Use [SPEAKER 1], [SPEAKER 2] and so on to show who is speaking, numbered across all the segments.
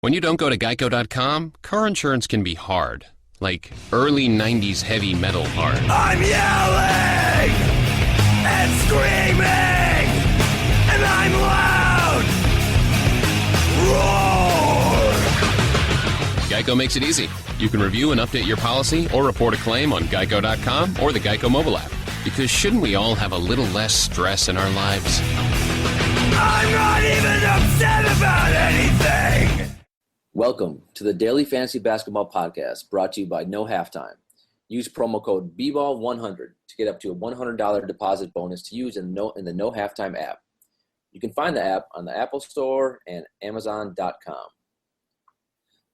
[SPEAKER 1] When you don't go to Geico.com, car insurance can be hard. Like early 90s heavy metal hard.
[SPEAKER 2] I'm yelling and screaming and I'm loud. Roar!
[SPEAKER 1] Geico makes it easy. You can review and update your policy or report a claim on Geico.com or the Geico mobile app. Because shouldn't we all have a little less stress in our lives?
[SPEAKER 2] I'm not even upset about anything!
[SPEAKER 3] Welcome to the Daily Fantasy Basketball Podcast, brought to you by No Halftime. Use promo code BBALL100 to get up to a $100 deposit bonus to use in the No Halftime app. You can find the app on the Apple Store and Amazon.com.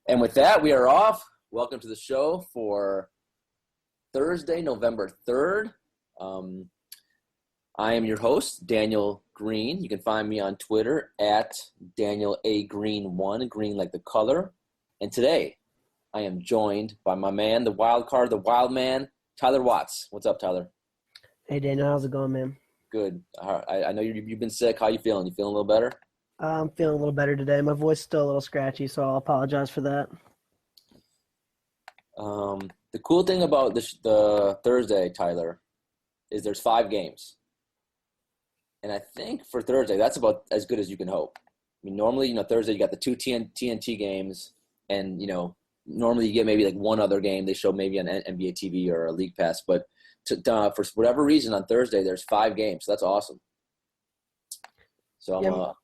[SPEAKER 3] And with that, we are off. Welcome to the show for Thursday, November 3rd. I am your host, Daniel Green. You can find me on Twitter at Daniel A. Green1, green like the color. And today, I am joined by my man, the wild card, the wild man, Tyler Watts. What's up, Tyler?
[SPEAKER 4] Hey, Daniel. How's it going, man?
[SPEAKER 3] Good. I know you've been sick. How you feeling? You feeling a little better?
[SPEAKER 4] I'm feeling a little better today. My voice is still a little scratchy, so I'll apologize for that.
[SPEAKER 3] The cool thing about the Thursday, Tyler, is there's 5 games. And I think for Thursday, that's about as good as you can hope. I mean, normally, Thursday you got the 2 TNT games, and, normally you get maybe like one other game they show maybe on NBA TV or a League Pass. But for whatever reason, on Thursday, there's 5 games. So that's awesome. So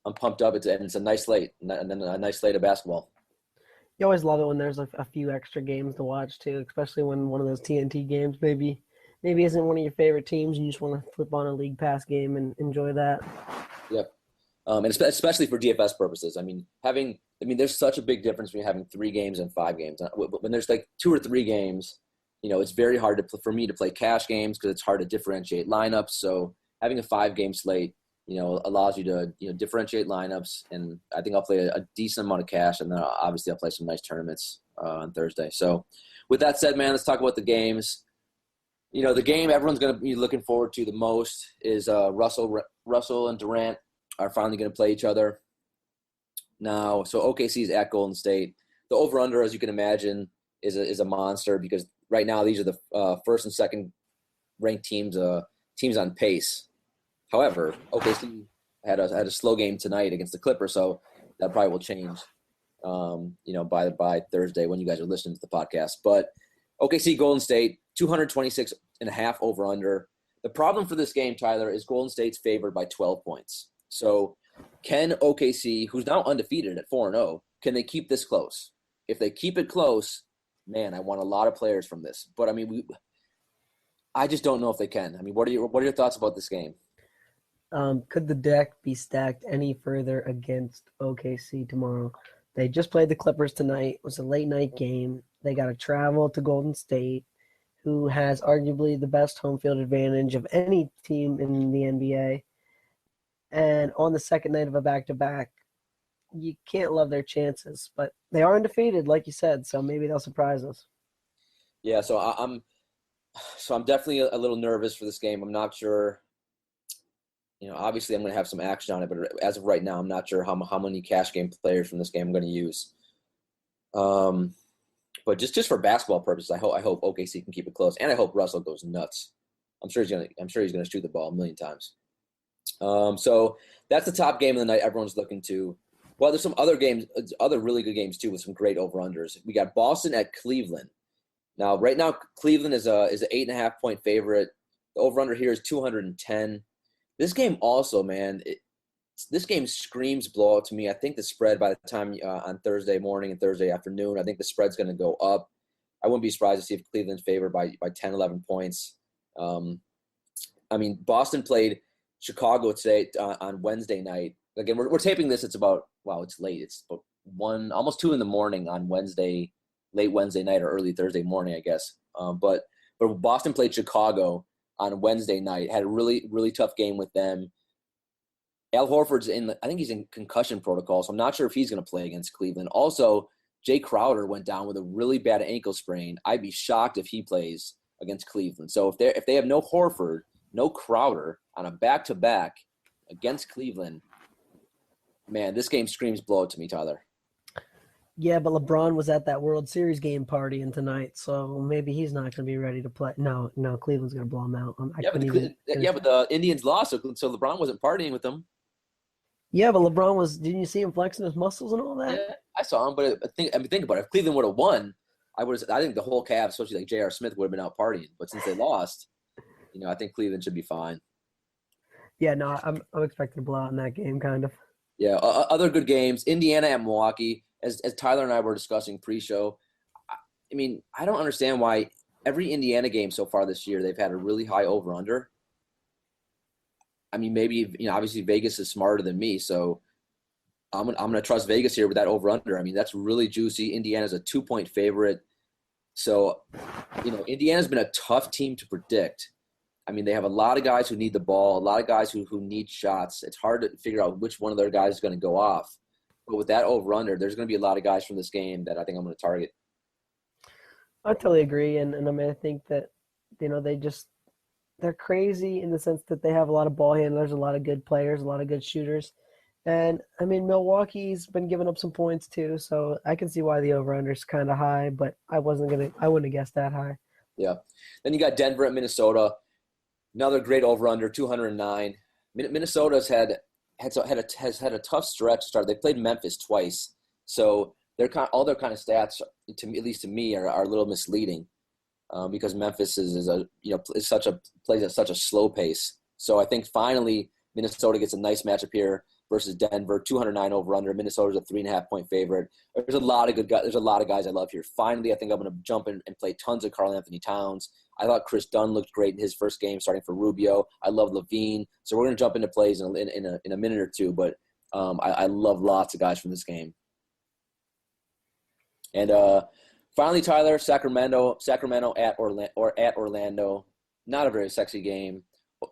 [SPEAKER 3] I'm pumped up. It's a nice slate, and then a nice slate of basketball.
[SPEAKER 4] You always love it when there's a few extra games to watch, too, especially when one of those TNT games maybe isn't one of your favorite teams and you just want to flip on a League Pass game and enjoy that. Yep.
[SPEAKER 3] And especially for DFS purposes. I mean, there's such a big difference between having 3 games and 5 games. When there's like 2 or 3 games, it's very hard for me to play cash games because it's hard to differentiate lineups. So having a 5-game slate, allows you to, differentiate lineups. And I think I'll play a decent amount of cash, and then obviously I'll play some nice tournaments on Thursday. So with that said, man, let's talk about the games. The game everyone's going to be looking forward to the most is Russell and Durant are finally going to play each other. Now, so OKC is at Golden State. The over-under, as you can imagine, is a monster because right now these are the first and second ranked teams on pace. However, OKC had a slow game tonight against the Clippers, so that probably will change, by Thursday when you guys are listening to the podcast. But OKC Golden State, 226.5 over-under. The problem for this game, Tyler, is Golden State's favored by 12 points. So can OKC, who's now undefeated at 4-0, can they keep this close? If they keep it close, man, I want a lot of players from this. But, I just don't know if they can. What are your thoughts about this game?
[SPEAKER 4] Could the deck be stacked any further against OKC tomorrow? They just played the Clippers tonight. It was a late-night game. They got to travel to Golden State, who has arguably the best home field advantage of any team in the NBA. And on the second night of a back-to-back, you can't love their chances. But they are undefeated, like you said, so maybe they'll surprise us.
[SPEAKER 3] Yeah, so I'm definitely a little nervous for this game. I'm not sure. Obviously I'm going to have some action on it, but as of right now, I'm not sure how many cash game players from this game I'm going to use. But just for basketball purposes, I hope OKC can keep it close, and I hope Russell goes nuts. I'm sure he's going to shoot the ball a million times. So that's the top game of the night everyone's looking to. Well, there's some other games, other really good games too, with some great over-unders. We got Boston at Cleveland. Now, right now, Cleveland is an 8.5-point favorite. The over-under here is 210. This game also, man, this game screams blowout to me. I think the spread by the time on Thursday morning and Thursday afternoon, I think the spread's going to go up. I wouldn't be surprised to see if Cleveland's favored by 10, 11 points. Boston played Chicago today on Wednesday night. Again, we're taping this. It's about, it's late. It's about 1, almost 2 in the morning on Wednesday, late Wednesday night or early Thursday morning, I guess. But Boston played Chicago on Wednesday night, had a really, really tough game with them. Al Horford's I think he's in concussion protocol, so I'm not sure if he's going to play against Cleveland. Also, Jay Crowder went down with a really bad ankle sprain. I'd be shocked if he plays against Cleveland. So if they have no Horford, no Crowder on a back-to-back against Cleveland, man, this game screams blowout to me, Tyler.
[SPEAKER 4] Yeah, but LeBron was at that World Series game partying tonight, so maybe he's not going to be ready to play. No, Cleveland's going to blow him out. I
[SPEAKER 3] Yeah,
[SPEAKER 4] couldn't even.
[SPEAKER 3] but the Indians lost, so LeBron wasn't partying with them.
[SPEAKER 4] Yeah, but LeBron was. Didn't you see him flexing his muscles and all that?
[SPEAKER 3] Yeah, I saw him, but think about it. If Cleveland would have won, I think the whole Cavs, especially like J.R. Smith, would have been out partying. But since they lost, I think Cleveland should be fine.
[SPEAKER 4] Yeah, no, I'm expecting a blowout in that game, kind of.
[SPEAKER 3] Yeah, other good games. Indiana at Milwaukee. As Tyler and I were discussing pre-show, I mean, I don't understand why every Indiana game so far this year they've had a really high over/under. I mean, maybe obviously Vegas is smarter than me, so I'm gonna trust Vegas here with that over/under. I mean, that's really juicy. Indiana's a 2-point favorite, so Indiana's been a tough team to predict. I mean, they have a lot of guys who need the ball, a lot of guys who need shots. It's hard to figure out which one of their guys is going to go off. But with that over/under, there's going to be a lot of guys from this game that I think I'm going to target.
[SPEAKER 4] I totally agree, and I mean, I think that they're crazy in the sense that they have a lot of ball handlers, a lot of good players, a lot of good shooters, and I mean Milwaukee's been giving up some points too, so I can see why the over/under is kind of high, but I wouldn't have guessed that high.
[SPEAKER 3] Yeah, then you got Denver at Minnesota, another great over/under, 209. Minnesota's has had a tough stretch to start. They played Memphis twice, so all their kind of stats, at least to me, are a little misleading, because Memphis plays at such a slow pace. So I think finally Minnesota gets a nice matchup here versus Denver. 209 over/under. Minnesota's a 3.5-point favorite. There's a lot of good guys. There's a lot of guys I love here. Finally, I think I'm going to jump in and play tons of Karl-Anthony Towns. I thought Kris Dunn looked great in his first game starting for Rubio. I love Levine. So we're going to jump into plays in a minute or two, but I love lots of guys from this game. And finally, Tyler, Sacramento at Orlando. Not a very sexy game.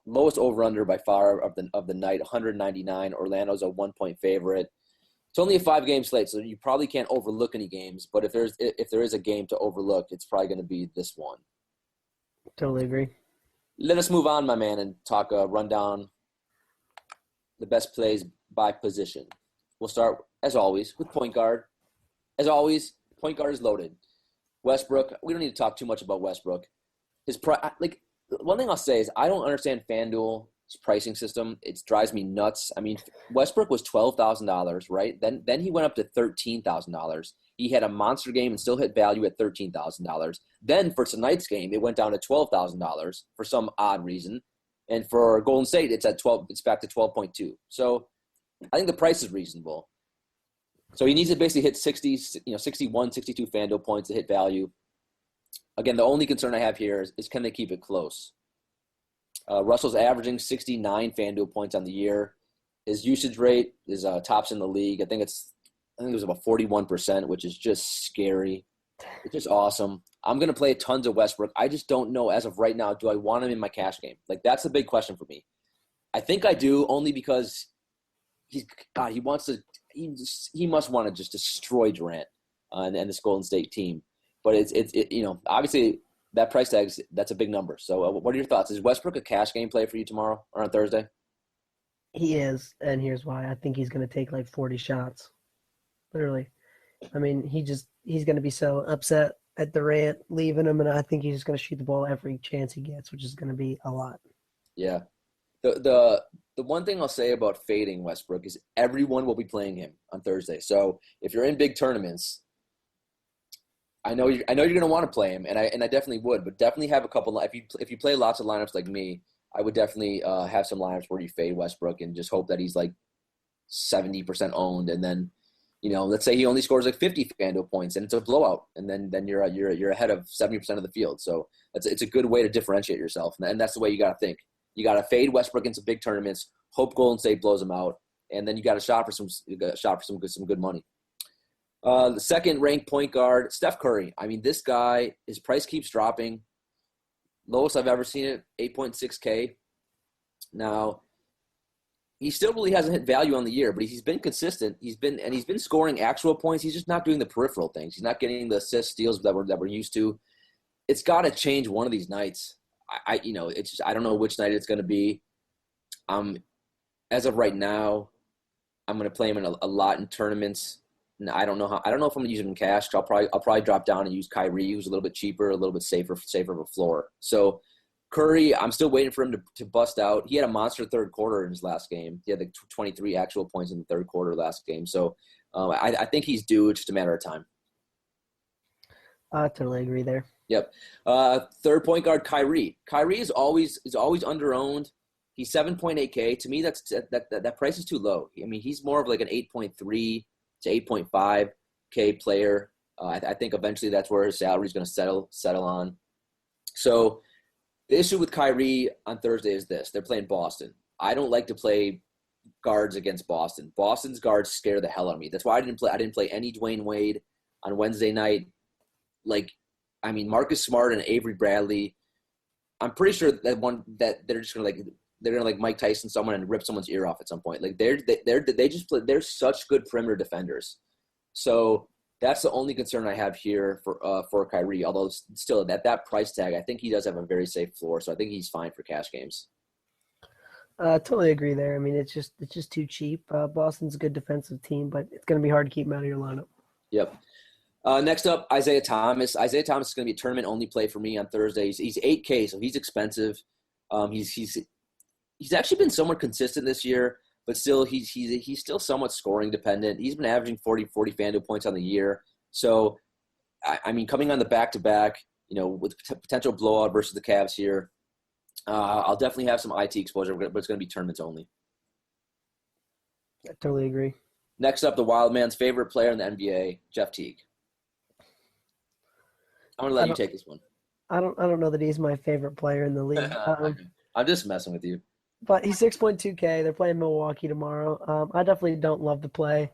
[SPEAKER 3] Lowest over/under by far of the night, 199. Orlando's a 1-point favorite. It's only a 5-game slate, so you probably can't overlook any games. But if there is a game to overlook, it's probably going to be this one.
[SPEAKER 4] Totally agree.
[SPEAKER 3] Let us move on, my man, and run down the best plays by position. We'll start, as always, with point guard. As always, point guard is loaded. Westbrook, we don't need to talk too much about Westbrook. One thing I'll say is I don't understand FanDuel's pricing system. It drives me nuts. I mean, Westbrook was $12,000, right? Then he went up to $13,000. He had a monster game and still hit value at $13,000. Then for tonight's game, it went down to $12,000 for some odd reason. And for Golden State, it's at 12. It's back to 12.2. So I think the price is reasonable. So he needs to basically hit 61, 62 FanDuel points to hit value. Again, the only concern I have here is can they keep it close? Russell's averaging 69 FanDuel points on the year. His usage rate is tops in the league. I think it was about 41%, which is just scary. It's just awesome. I'm going to play tons of Westbrook. I just don't know as of right now, do I want him in my cash game? Like, that's the big question for me. I think I do, only because he must want to just destroy Durant and this Golden State team. But it's obviously that price tag, that's a big number. So what are your thoughts? Is Westbrook a cash game play for you tomorrow or on Thursday?
[SPEAKER 4] He is, and here's why. I think he's going to take like 40 shots. Literally. I mean, he's going to be so upset at Durant leaving him, and I think he's just going to shoot the ball every chance he gets, which is going to be a lot.
[SPEAKER 3] Yeah. The one thing I'll say about fading Westbrook is everyone will be playing him on Thursday. So if you're in big tournaments, I know you're going to want to play him, and I definitely would, but definitely have a couple. If you play lots of lineups like me, I would definitely have some lineups where you fade Westbrook and just hope that he's like 70% owned, and then let's say he only scores like 50 FanDuel points and it's a blowout, and then you're ahead of 70% of the field. So it's a good way to differentiate yourself, and that's the way you got to think. You got to fade Westbrook in some big tournaments, hope Golden State blows him out, and then you got to shop for some good money. The second-ranked point guard, Steph Curry. I mean, this guy, his price keeps dropping. Lowest I've ever seen it, 8.6K. Now, he still really hasn't hit value on the year, but he's been consistent. He's been scoring actual points. He's just not doing the peripheral things. He's not getting the assists, steals that we're used to. It's got to change one of these nights. I don't know which night it's going to be. As of right now, I'm going to play him in a lot in tournaments. And I don't know if I'm going to use him in cash. I'll probably drop down and use Kyrie, who's a little bit cheaper, a little bit safer of a floor. So Curry, I'm still waiting for him to bust out. He had a monster third quarter in his last game. He had like 23 actual points in the third quarter last game. So I think he's due. It's just a matter of time.
[SPEAKER 4] I totally agree there.
[SPEAKER 3] Yep. Third point guard, Kyrie. Kyrie is always under-owned. He's 7.8K. To me, that price is too low. I mean, he's more of like an 8.3 to 8.5K player. I think eventually that's where his salary is going to settle on. So the issue with Kyrie on Thursday is this: they're playing Boston. I don't like to play guards against Boston. Boston's guards scare the hell out of me. That's why I didn't play any Dwayne Wade on Wednesday night. Marcus Smart and Avery Bradley. I'm pretty sure that they're just gonna like Mike Tyson someone and rip someone's ear off at some point. Like they're such good perimeter defenders. So that's the only concern I have here for Kyrie. Although still at that price tag, I think he does have a very safe floor. So I think he's fine for cash games.
[SPEAKER 4] Totally agree there. I mean, it's just too cheap. Boston's a good defensive team, but it's going to be hard to keep him out of your lineup.
[SPEAKER 3] Yep. Next up, Isaiah Thomas. Isaiah Thomas is going to be a tournament-only play for me on Thursday. He's 8K, so he's expensive. He's actually been somewhat consistent this year, but still he's still somewhat scoring dependent. He's been averaging 40 FanDuel points on the year. So, I mean, coming on the back-to-back, with potential blowout versus the Cavs here, I'll definitely have some IT exposure, but it's going to be tournaments only.
[SPEAKER 4] I totally agree.
[SPEAKER 3] Next up, the Wild Man's favorite player in the NBA, Jeff Teague. I'm going to let you take this one.
[SPEAKER 4] I don't know that he's my favorit player in the league.
[SPEAKER 3] I'm just messing with you.
[SPEAKER 4] But he's 6.2K. They're playing Milwaukee tomorrow. I definitely don't love the play.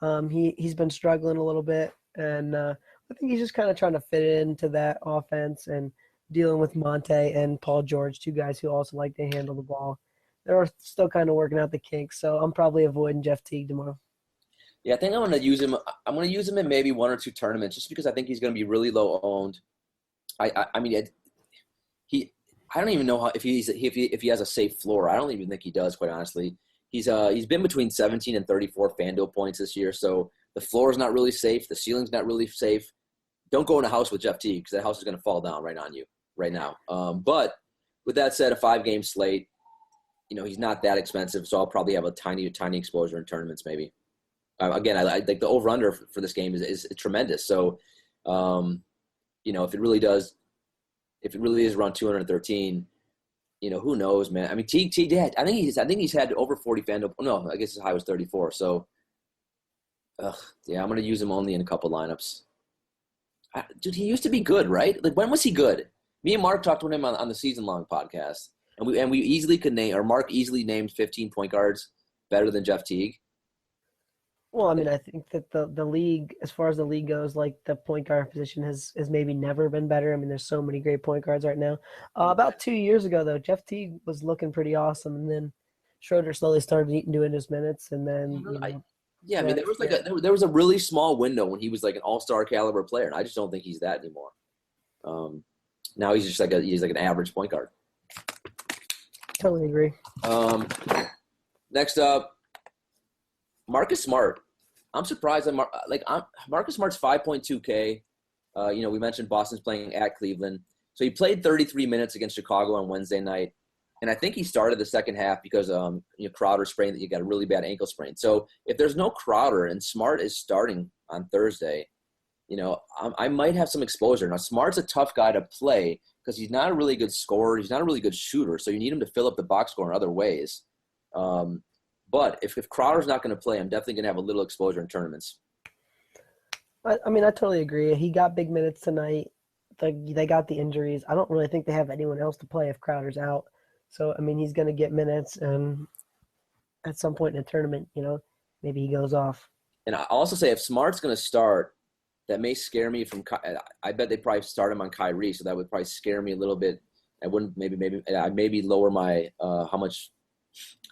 [SPEAKER 4] He's been struggling a little bit, and I think he's just kind of trying to fit into that offense and dealing with Monte and Paul George, two guys who also like to handle the ball. They're still kind of working out the kinks, so I'm probably avoiding Jeff Teague tomorrow.
[SPEAKER 3] Yeah, I think I'm going to use him. I'm going to use him in maybe one or two tournaments, just because I think he's going to be really low owned. I don't even know if he has a safe floor. I don't even think he does, quite honestly. He's been between 17 and 34 FanDuel points this year, so the floor is not really safe. The ceiling's not really safe. Don't go in a house with Jeff Teague, because that house is going to fall down right on you right now. But with that said, a 5-game slate, he's not that expensive, so I'll probably have a tiny exposure in tournaments maybe. Again, I think the over-under for this game is tremendous. So, if it really is around 213, who knows, man? I mean, Teague had, I think he's had over 40 FanDuel. No, I guess his high was 34. So, I'm going to use him only in a couple lineups. Dude, he used to be good, right? Like, when was he good? Me and Mark talked to him on the season-long podcast, and we easily could name, or Mark easily named 15 point guards better than Jeff Teague.
[SPEAKER 4] Well, I mean, I think that the league, as far as the league goes, like the point guard position has maybe never been better. I mean, there's so many great point guards right now. About 2 years ago, though, Jeff Teague was looking pretty awesome, and then Schroeder slowly started doing his minutes, and then there was a really small window when he was like an all-star caliber player, and I just don't think he's that anymore. Now he's just like an average point guard. Totally agree.
[SPEAKER 3] Next up, Marcus Smart. I'm surprised that Marcus Smart's 5.2K. We mentioned Boston's playing at Cleveland. So he played 33 minutes against Chicago on Wednesday night. And I think he started the second half because Crowder sprained that you got a really bad ankle sprain. So if there's no Crowder and Smart is starting on Thursday, I might have some exposure. Now, Smart's a tough guy to play because he's not a really good scorer. He's not a really good shooter. So you need him to fill up the box score in other ways. But if Crowder's not going to play, I'm definitely going to have a little exposure in tournaments.
[SPEAKER 4] I mean, I totally agree. He got big minutes tonight. They got the injuries. I don't really think they have anyone else to play if Crowder's out. So, I mean, he's going to get minutes, and at some point in a tournament, maybe he goes off.
[SPEAKER 3] And I'll also say if Smart's going to start, that may scare me from – I bet they probably start him on Kyrie, so that would probably scare me a little bit. I wouldn't I'd maybe lower my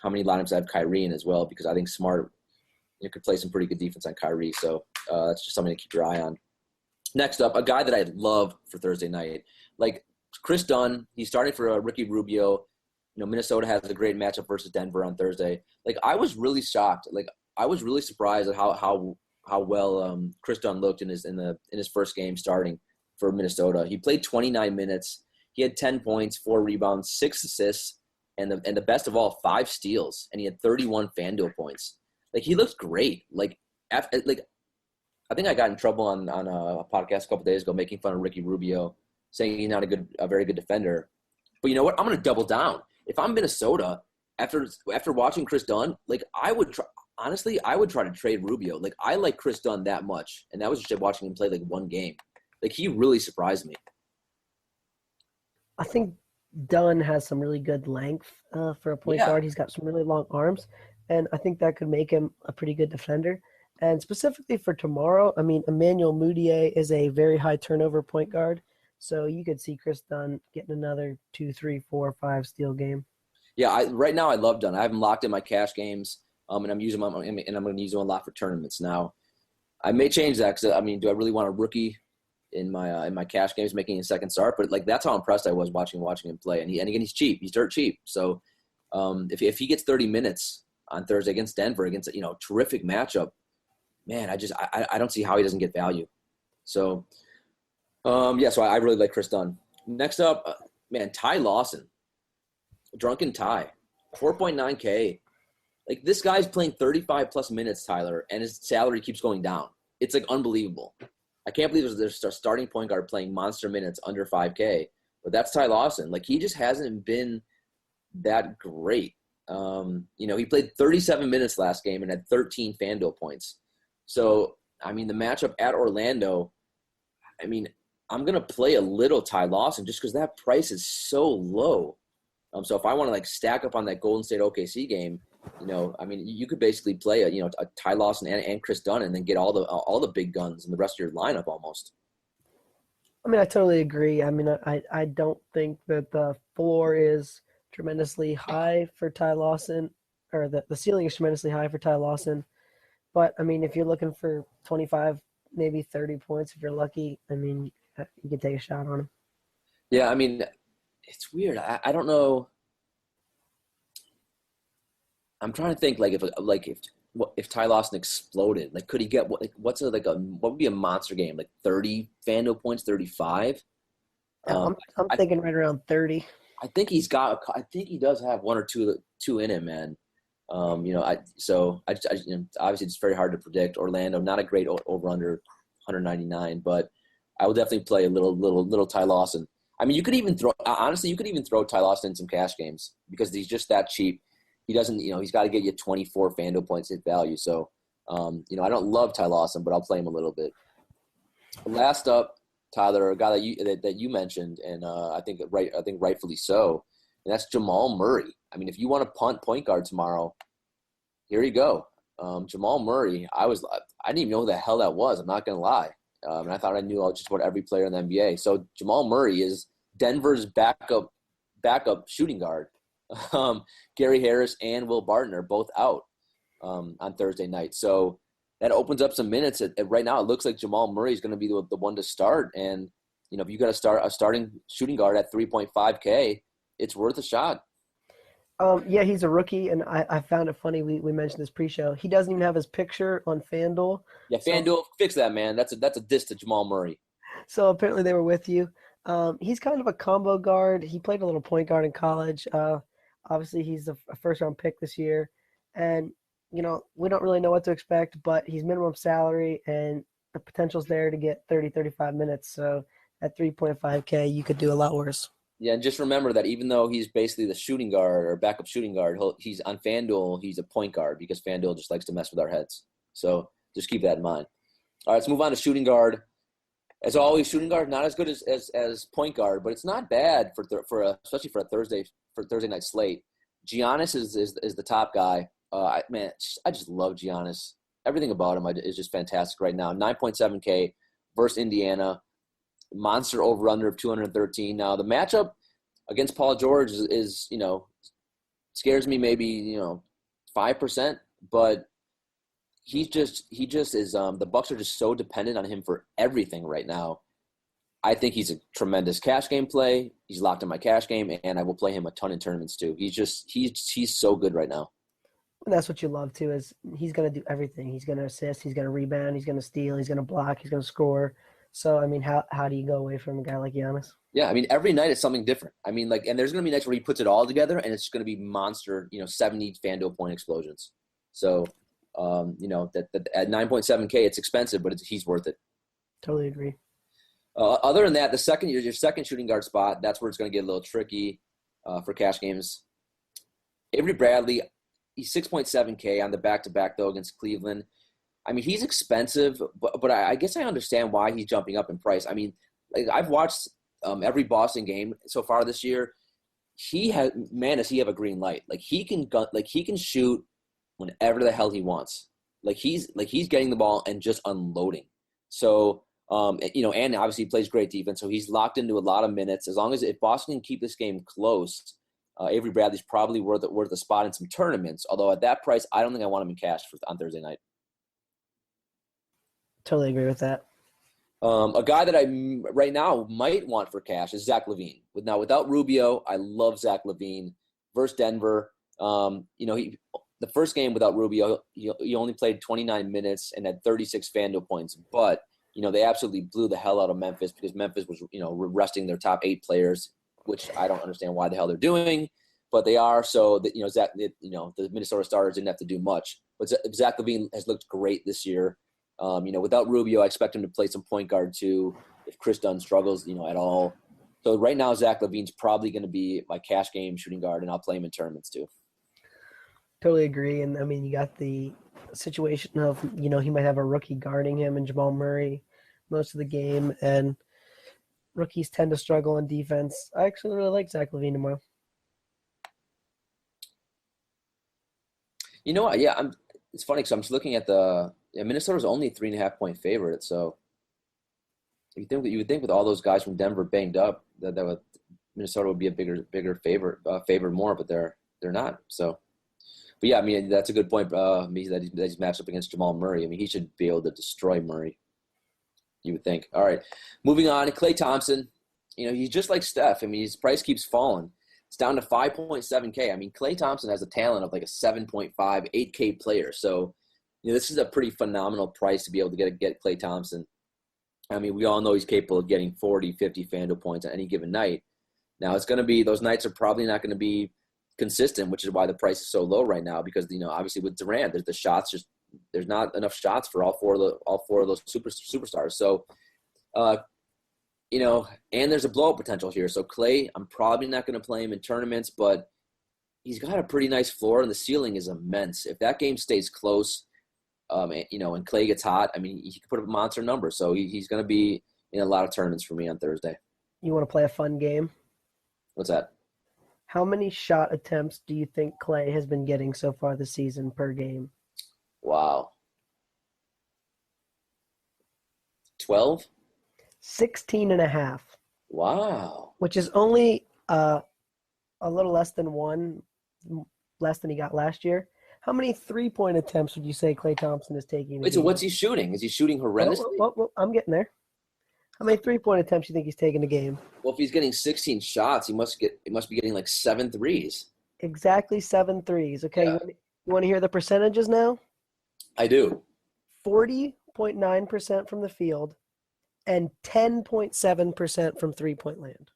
[SPEAKER 3] how many lineups I have Kyrie in as well, because I think Smart could play some pretty good defense on Kyrie. So that's just something to keep your eye on. Next up, a guy that I love for Thursday night, like Kris Dunn. He's starting for Ricky Rubio. Minnesota has a great matchup versus Denver on Thursday. Like, I was really shocked. Like, I was really surprised at how well Kris Dunn looked in his first game starting for Minnesota. He played 29 minutes. He had 10 points, 4 rebounds, 6 assists, and the best of all, 5 steals, and he had 31 FanDuel points. Like, he looked great. I think I got in trouble on a podcast a couple days ago making fun of Ricky Rubio, saying he's not a very good defender. But you know what? I'm going to double down. If I'm Minnesota, after watching Kris Dunn, like, I would try to trade Rubio. Like, I like Kris Dunn that much, and that was just watching him play like one game. Like, he really surprised me.
[SPEAKER 4] I think Dunn has some really good length for a point guard. He's got some really long arms, and I think that could make him a pretty good defender. And specifically for tomorrow, I mean, Emmanuel Mudiay is a very high turnover point guard, so you could see Kris Dunn getting another 2, 3, 4, 5 steal game.
[SPEAKER 3] Yeah, right now I love Dunn. I have him locked in my cash games, and I'm using him, and I'm going to use him a lot for tournaments now. I may change that because, I mean, do I really want a rookie in my cash games making a second start? But like, that's how impressed I was watching him play. And again, he's cheap. He's dirt cheap. So if he gets 30 minutes on Thursday against Denver, against terrific matchup, man, I don't see how he doesn't get value. So so I really like Kris Dunn. Next up, man, Ty Lawson, Drunken Ty, 4.9K. Like, this guy's playing 35 plus minutes, Tyler, and his salary keeps going down. It's like unbelievable. I can't believe there's a starting point guard playing monster minutes under 5K, but that's Ty Lawson. Like, he just hasn't been that great. He played 37 minutes last game and had 13 FanDuel points. So, I mean, the matchup at Orlando, I mean, I'm going to play a little Ty Lawson just because that price is so low. So if I want to, like, stack up on that Golden State OKC game, I mean, you could basically play a Ty Lawson and Kris Dunn and then get all the big guns in the rest of your lineup almost.
[SPEAKER 4] I mean, I totally agree. I mean, I don't think that the floor is tremendously high for Ty Lawson, or the ceiling is tremendously high for Ty Lawson. But, I mean, if you're looking for 25, maybe 30 points, if you're lucky, I mean, you can take a shot on him.
[SPEAKER 3] Yeah, I mean, it's weird. I don't know. I'm trying to think, if Ty Lawson exploded, like, could he get what would be a monster game? Like 30 FanDuel points, 35.
[SPEAKER 4] I'm thinking right around 30.
[SPEAKER 3] I think he does have one or two in him, man. Obviously it's very hard to predict. Orlando, not a great over under 199, but I will definitely play a little Ty Lawson. I mean, you could even throw Ty Lawson in some cash games because he's just that cheap. He doesn't, he's got to get you 24 FanDuel points at value. So, I don't love Ty Lawson, but I'll play him a little bit. Last up, Tyler, a guy that you mentioned, and I think rightfully so, and that's Jamal Murray. I mean, if you want to punt point guard tomorrow, here you go. Jamal Murray. I didn't even know who the hell that was. I'm not gonna lie, and I thought I knew just about every player in the NBA. So Jamal Murray is Denver's backup shooting guard. Gary Harris and Will Barton are both out on Thursday night. So that opens up some minutes. Right now, it looks like Jamal Murray is going to be the one to start. And, if you got to start a starting shooting guard at 3.5K, it's worth a shot.
[SPEAKER 4] Yeah, he's a rookie, and I found it funny. We mentioned this pre-show. He doesn't even have his picture on FanDuel.
[SPEAKER 3] Yeah, FanDuel, fix that, man. That's a diss to Jamal Murray.
[SPEAKER 4] So apparently they were with you. He's kind of a combo guard. He played a little point guard in college. Obviously, he's a first-round pick this year. And, we don't really know what to expect, but he's minimum salary, and the potential's there to get 30, 35 minutes. So at 3.5K, you could do a lot worse.
[SPEAKER 3] Yeah, and just remember that even though he's basically the shooting guard or backup shooting guard, he's on FanDuel, he's a point guard because FanDuel just likes to mess with our heads. So just keep that in mind. All right, let's move on to shooting guard. As always, shooting guard not as good as point guard, but it's not bad especially for a Thursday night slate. Giannis is the top guy. I just love Giannis. Everything about him is just fantastic right now. 9.7K versus Indiana. Monster over-under of 213. Now, the matchup against Paul George is scares me maybe, 5%, but he just is the Bucks are just so dependent on him for everything right now. I think he's a tremendous cash game play. He's locked in my cash game, and I will play him a ton in tournaments too. He's so good right now.
[SPEAKER 4] And that's what you love too, is he's going to do everything. He's going to assist, he's going to rebound, he's going to steal, he's going to block, he's going to score. So, I mean, how do you go away from a guy like Giannis?
[SPEAKER 3] Yeah, I mean, every night is something different. I mean, like, and there's going to be nights where he puts it all together, and it's going to be monster, 70 FanDuel point explosions. So, that at 9.7K, it's expensive, but he's worth it.
[SPEAKER 4] Totally agree.
[SPEAKER 3] Other than that, your second shooting guard spot, that's where it's going to get a little tricky for cash games. Avery Bradley, he's 6.7K on the back-to-back, though, against Cleveland. I mean, he's expensive, but I guess I understand why he's jumping up in price. I mean, like, I've watched every Boston game so far this year. Does he have a green light? Like, he can shoot whenever the hell he wants. Like, he's getting the ball and just unloading. So, and obviously he plays great defense, so he's locked into a lot of minutes. As long as if Boston can keep this game close, Avery Bradley's probably worth a spot in some tournaments. Although at that price, I don't think I want him in cash on Thursday night.
[SPEAKER 4] Totally agree with that.
[SPEAKER 3] A guy that I right now might want for cash is Zach LaVine. Without Rubio, I love Zach LaVine versus Denver. The first game without Rubio, he only played 29 minutes and had 36 FanDuel points. But they absolutely blew the hell out of Memphis because Memphis was resting their top 8 players, which I don't understand why the hell they're doing, but they are. So that Zach, the Minnesota Stars didn't have to do much. But Zach LaVine has looked great this year. Without Rubio, I expect him to play some point guard too if Kris Dunn struggles, at all. So right now, Zach LaVine's probably going to be my cash game shooting guard, and I'll play him in tournaments too.
[SPEAKER 4] Totally agree. And, I mean, you got the situation of, he might have a rookie guarding him and Jamal Murray most of the game, and rookies tend to struggle on defense. I actually really like Zach LaVine tomorrow.
[SPEAKER 3] You know what? Yeah, it's funny because I'm just looking at Minnesota's only 3.5-point favorite. So you would think with all those guys from Denver banged up that Minnesota would be a bigger favorite more, but they're not. So, but yeah, I mean that's a good point. That he's matched up against Jamal Murray. I mean he should be able to destroy Murray. You would think. All right, moving on. Klay Thompson. He's just like Steph. I mean his price keeps falling. It's down to 5.7K. I mean Klay Thompson has a talent of like a 7.5, 8K player. So. This is a pretty phenomenal price to be able to get Klay Thompson. I mean, we all know he's capable of getting 40, 50 FanDuel points on any given night. Now, it's going to be – those nights are probably not going to be consistent, which is why the price is so low right now because, obviously with Durant, there's the shots just – there's not enough shots for all four of those superstars. So, and there's a blow-up potential here. So, Klay, I'm probably not going to play him in tournaments, but he's got a pretty nice floor, and the ceiling is immense. If that game stays close – and Klay gets hot, I mean, he could put up a monster number. So he's going to be in a lot of tournaments for me on Thursday.
[SPEAKER 4] You want to play a fun game?
[SPEAKER 3] What's that?
[SPEAKER 4] How many shot attempts do you think Klay has been getting so far this season per game?
[SPEAKER 3] Wow. 12?
[SPEAKER 4] 16.5.
[SPEAKER 3] Wow.
[SPEAKER 4] Which is only a little less than less than he got last year. How many three-point attempts would you say Klay Thompson is taking?
[SPEAKER 3] Wait, so what's he shooting? Is he shooting horrendously?
[SPEAKER 4] Well, I'm getting there. How many three-point attempts do you think he's taking a game?
[SPEAKER 3] Well, if he's getting 16 shots, he must be getting like 7 threes.
[SPEAKER 4] Exactly 7 threes. Okay,
[SPEAKER 3] Yeah.
[SPEAKER 4] You want to hear the percentages now?
[SPEAKER 3] I do.
[SPEAKER 4] 40.9% from the field and 10.7% from three-point land.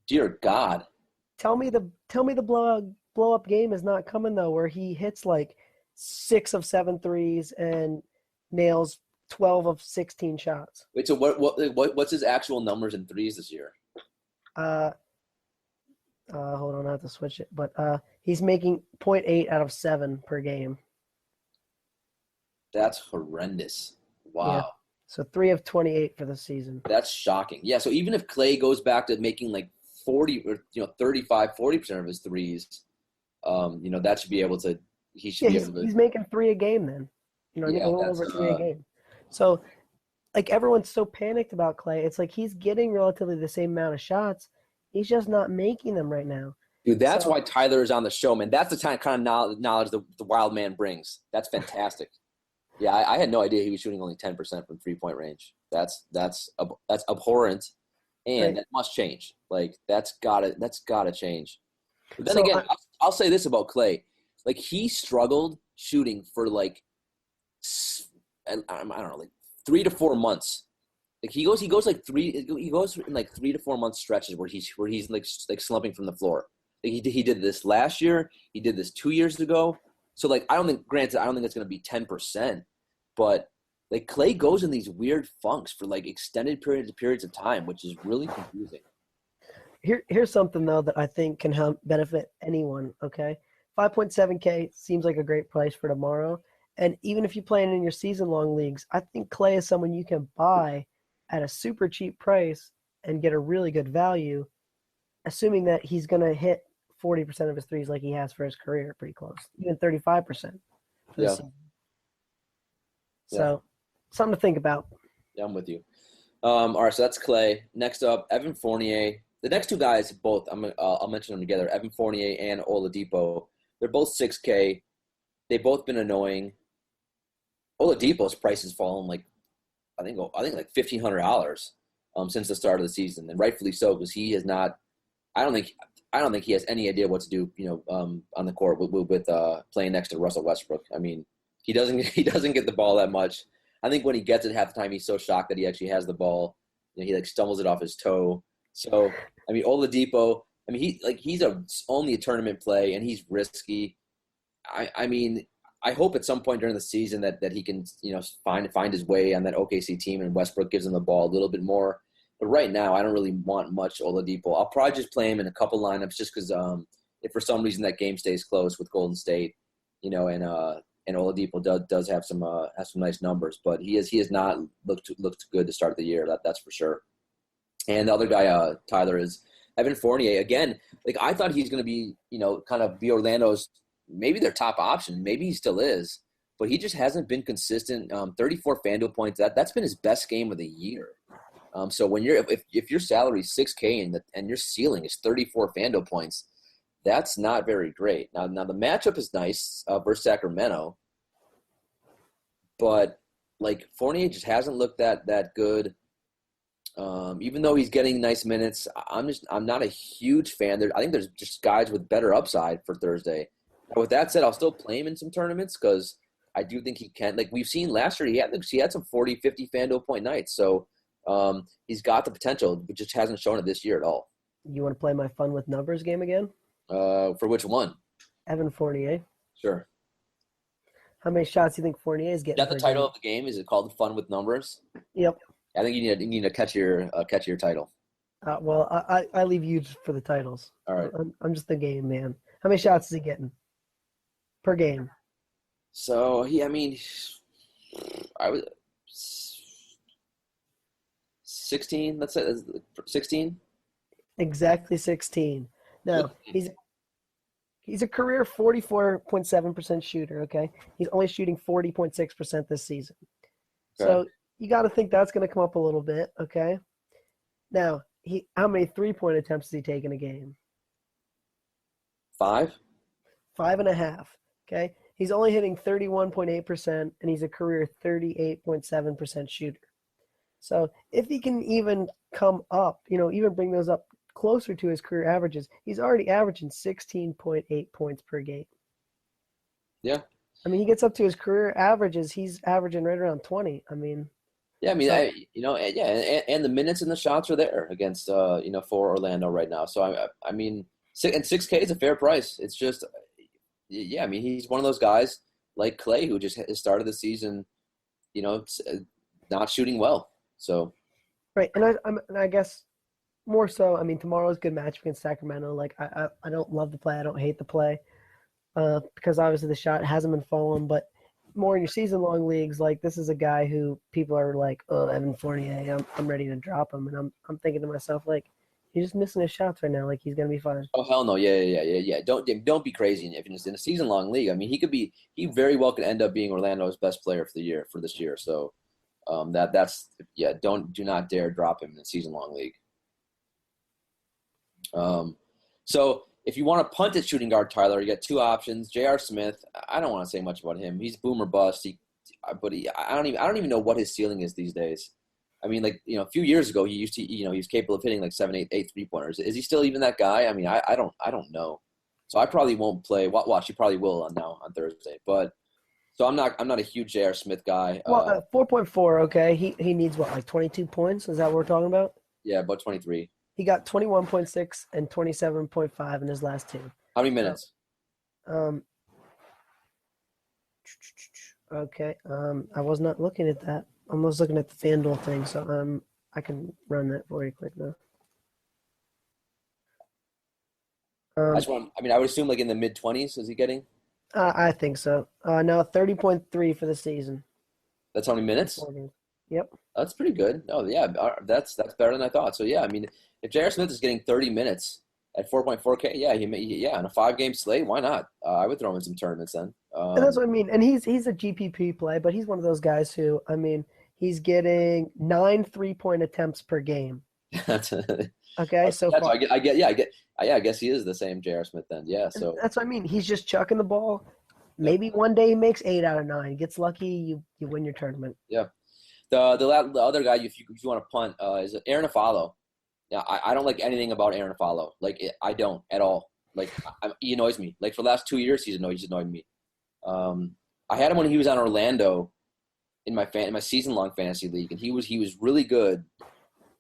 [SPEAKER 3] Dear God.
[SPEAKER 4] Tell me the blow-up game is not coming, though, where he hits like 6 of 7 threes and nails 12 of 16 shots.
[SPEAKER 3] Wait, so what's his actual numbers in threes this year?
[SPEAKER 4] Hold on, I have to switch it. But he's making 0.8 out of 7 per game.
[SPEAKER 3] That's horrendous. Wow.
[SPEAKER 4] Yeah. So 3 of 28 for the season.
[SPEAKER 3] That's shocking. Yeah, so even if Klay goes back to making like 40 or 35, 40% of his threes, that should be able to – he's
[SPEAKER 4] making 3 a game then. A little over 3 a game. So, like, everyone's so panicked about Klay. It's like he's getting relatively the same amount of shots. He's just not making them right now.
[SPEAKER 3] Dude, that's why Tyler is on the show, man. That's the kind of knowledge the wild man brings. That's fantastic. Yeah, I had no idea he was shooting only 10% from three-point range. That's abhorrent, and
[SPEAKER 4] right.
[SPEAKER 3] That must change. Like that's gotta change. But then again, I'll say this about Klay: Like, he struggled shooting for, like, I don't know, like 3 to 4 months. Like, he goes in like 3 to 4 month stretches where he's like slumping from the floor. Like, he did this last year. He did this 2 years ago. So, like, I don't think it's going to be 10%, but like, Klay goes in these weird funks for like extended periods of time, which is really confusing.
[SPEAKER 4] Here's something though that I think can help benefit anyone. Okay, 5.7K seems like a great price for tomorrow. And even if you play it in your season-long leagues, I think Klay is someone you can buy at a super cheap price and get a really good value, assuming that he's going to hit 40% of his threes like he has for his career, pretty close, even 35% for the season. So, something to think about.
[SPEAKER 3] Yeah, I'm with you. All right, so that's Klay. Next up, Evan Fournier. The next two guys, both, I'll mention them together, Evan Fournier and Oladipo. They're both 6K. They've both been annoying. Oladipo's price has fallen like like $1,500 since the start of the season, and rightfully so, because he has not. I don't think he has any idea what to do. On the court with playing next to Russell Westbrook. I mean, he doesn't get the ball that much. I think when he gets it half the time, he's so shocked that he actually has the ball. He like stumbles it off his toe. So I mean, Oladipo. I mean, he's only a tournament play, and he's risky. I mean, I hope at some point during the season that he can find his way on that OKC team, and Westbrook gives him the ball a little bit more. But right now, I don't really want much Oladipo. I'll probably just play him in a couple lineups just because if for some reason that game stays close with Golden State, and Oladipo does have some nice numbers, but he has not looked good to start the year. That's for sure. And the other guy, Tyler, is Evan Fournier. Again, like, I thought he's going to be kind of be Orlando's, maybe their top option. Maybe he still is, but he just hasn't been consistent. 34 FanDuel points. That's been his best game of the year. So when if your salary is 6K and your ceiling is 34 FanDuel points, that's not very great. Now the matchup is nice versus Sacramento, but like, Fournier just hasn't looked that good. Even though he's getting nice minutes, I'm not a huge fan. I think there's just guys with better upside for Thursday. Now, with that said, I'll still play him in some tournaments because I do think he can. Like, we've seen last year, he had some 40, 50 FanDuel point nights. So he's got the potential, but just hasn't shown it this year at all.
[SPEAKER 4] You want to play my fun with numbers game again?
[SPEAKER 3] For which one?
[SPEAKER 4] Evan Fournier.
[SPEAKER 3] Sure.
[SPEAKER 4] How many shots do you think Fournier is getting?
[SPEAKER 3] Is that the title of the game? Is it called Fun with Numbers?
[SPEAKER 4] Yep.
[SPEAKER 3] I think you need to catch your title.
[SPEAKER 4] Well, I leave you for the titles.
[SPEAKER 3] All right.
[SPEAKER 4] I'm just the game man. How many shots is he getting per game?
[SPEAKER 3] So I was 16. Let's say 16.
[SPEAKER 4] Exactly 16. Now he's a career 44.7% shooter. Okay, he's only shooting 40.6% this season. Okay. So you got to think that's going to come up a little bit. Okay. Now how many 3-point attempts is he taking a game?
[SPEAKER 3] 5.
[SPEAKER 4] 5.5. Okay. He's only hitting 31.8%, and he's a career 38.7% shooter. So if he can even come up, even bring those up closer to his career averages, he's already averaging 16.8 points per game.
[SPEAKER 3] Yeah.
[SPEAKER 4] I mean, he gets up to his career averages, he's averaging right around 20. I mean.
[SPEAKER 3] Yeah, I mean, and the minutes and the shots are there against, for Orlando right now. So, I mean, 6K is a fair price. It's just, I mean, he's one of those guys like Klay who just has started the season, not shooting well. So. Right,
[SPEAKER 4] and I guess more so, I mean, tomorrow's a good match against Sacramento. Like, I don't love the play. I don't hate the play because obviously the shot hasn't been falling, but more in your season-long leagues, like, this is a guy who people are like, oh, Evan Fournier, I'm ready to drop him. And I'm thinking to myself, like, he's just missing his shots right now. Like, he's going to be fine.
[SPEAKER 3] Oh, hell no. Yeah. Don't be crazy. If it's in a season-long league, I mean, he very well could end up being Orlando's best player for this year. So do not dare drop him in a season-long league. So if you want to punt at shooting guard, Tyler, you got two options. J.R. Smith, I don't want to say much about him. He's boom or bust. I don't even know what his ceiling is these days. I mean, like, a few years ago, he was capable of hitting like 7, 8 3-pointers. Is he still even that guy? I mean, I don't know. So I probably won't play. Watch, he probably will on Thursday. But so I'm not a huge J.R. Smith guy.
[SPEAKER 4] Well, 4.4. Okay, he needs what, like 22 points? Is that what we're talking about?
[SPEAKER 3] Yeah, about 23.
[SPEAKER 4] He got 21.6 and 27.5 in his last two.
[SPEAKER 3] How many minutes?
[SPEAKER 4] Okay. I was not looking at that. I was looking at the FanDuel thing, so I can run that for you quick now.
[SPEAKER 3] I would assume like in the mid-20s is he getting?
[SPEAKER 4] I think so. No, 30.3 for the season.
[SPEAKER 3] That's how many minutes?
[SPEAKER 4] Yep.
[SPEAKER 3] That's pretty good. Oh yeah, that's better than I thought. So yeah, I mean, if J.R. Smith is getting 30 minutes at 4.4K, yeah, on a 5-game slate, why not? I would throw him in some tournaments then.
[SPEAKER 4] And that's what I mean. And he's a GPP play, but he's one of those guys who, I mean, he's getting 9 3-point attempts per game. Okay, so far.
[SPEAKER 3] I guess he is the same J.R. Smith then. Yeah, so
[SPEAKER 4] that's what I mean. He's just chucking the ball. Maybe one day he makes 8 out of 9. Gets lucky, you win your tournament.
[SPEAKER 3] Yeah. The other guy, if you want to punt, is Aaron Aflalo. Yeah, I don't like anything about Aaron Aflalo. Like I don't at all. Like he annoys me. Like for the last 2 years, he's annoyed me. I had him when he was on Orlando in my season-long fantasy league, and he was really good.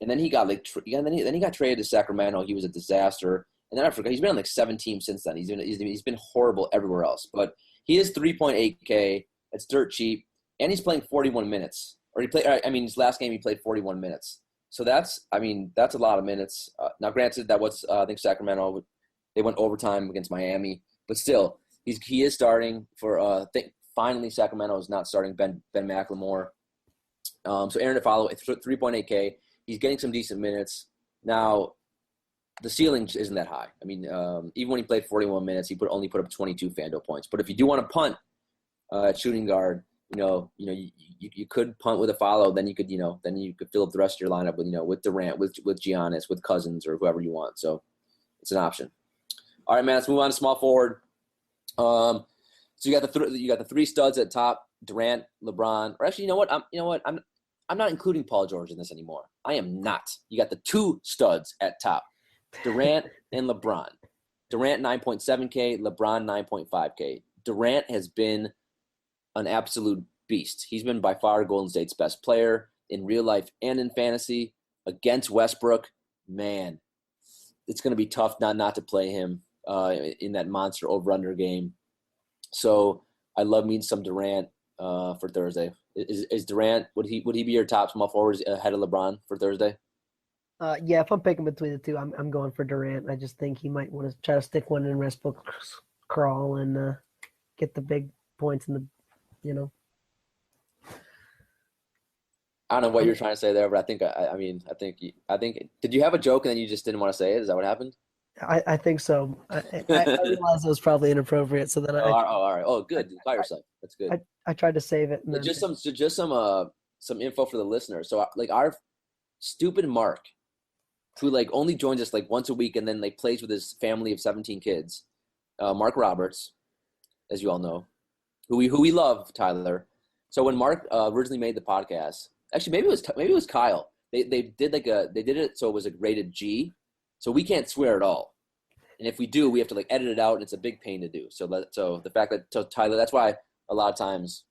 [SPEAKER 3] And then he got then he got traded to Sacramento. He was a disaster. And then I forgot he's been on like 7 teams since then. He's been horrible everywhere else. But he is 3.8K. It's dirt cheap, and he's playing 41 minutes. Or his last game he played 41 minutes. So that's a lot of minutes. Now, granted, that was I think Sacramento. They went overtime against Miami, but still, he is starting for. I think finally Sacramento is not starting Ben McLemore. So Aaron Aflalo at 3.8K. He's getting some decent minutes. Now, the ceiling isn't that high. I mean, even when he played 41 minutes, he only put up 22 FanDuel points. But if you do want to punt at shooting guard, you could punt with Aflalo. Then you could fill up the rest of your lineup with Durant, with Giannis, with Cousins, or whoever you want. So it's an option. All right, man. Let's move on to small forward. So you got the 3 studs at top: Durant, LeBron. Or actually, I'm not including Paul George in this anymore. I am not. You got the 2 studs at top: Durant and LeBron. Durant 9.7K, LeBron 9.5K. Durant has been an absolute beast. He's been by far Golden State's best player in real life and in fantasy. Against Westbrook, man, it's going to be tough not to play him in that monster over-under game. So I love me some Durant for Thursday. Is Durant, would he be your top small forward ahead of LeBron for Thursday?
[SPEAKER 4] Yeah, if I'm picking between the two, I'm going for Durant. I just think he might want to try to stick one in Westbrook's crawl and get the big points in the.
[SPEAKER 3] I don't know what you're trying to say there, but I think did you have a joke and then you just didn't want to say it? Is that what happened?
[SPEAKER 4] I think so. I realized it was probably inappropriate, so then
[SPEAKER 3] all right. Oh, good. By yourself. That's good.
[SPEAKER 4] I tried to save it. And
[SPEAKER 3] just some info for the listeners. So like our stupid Mark, who like only joins us like once a week and then like plays with his family of 17 kids, Mark Roberts, as you all know, who we love, Tyler. So when Mark originally made the podcast, actually maybe it was Kyle. They did it so it was a rated G, so we can't swear at all. And if we do, we have to like edit it out, and it's a big pain to do. So the fact that Tyler, that's why a lot of times,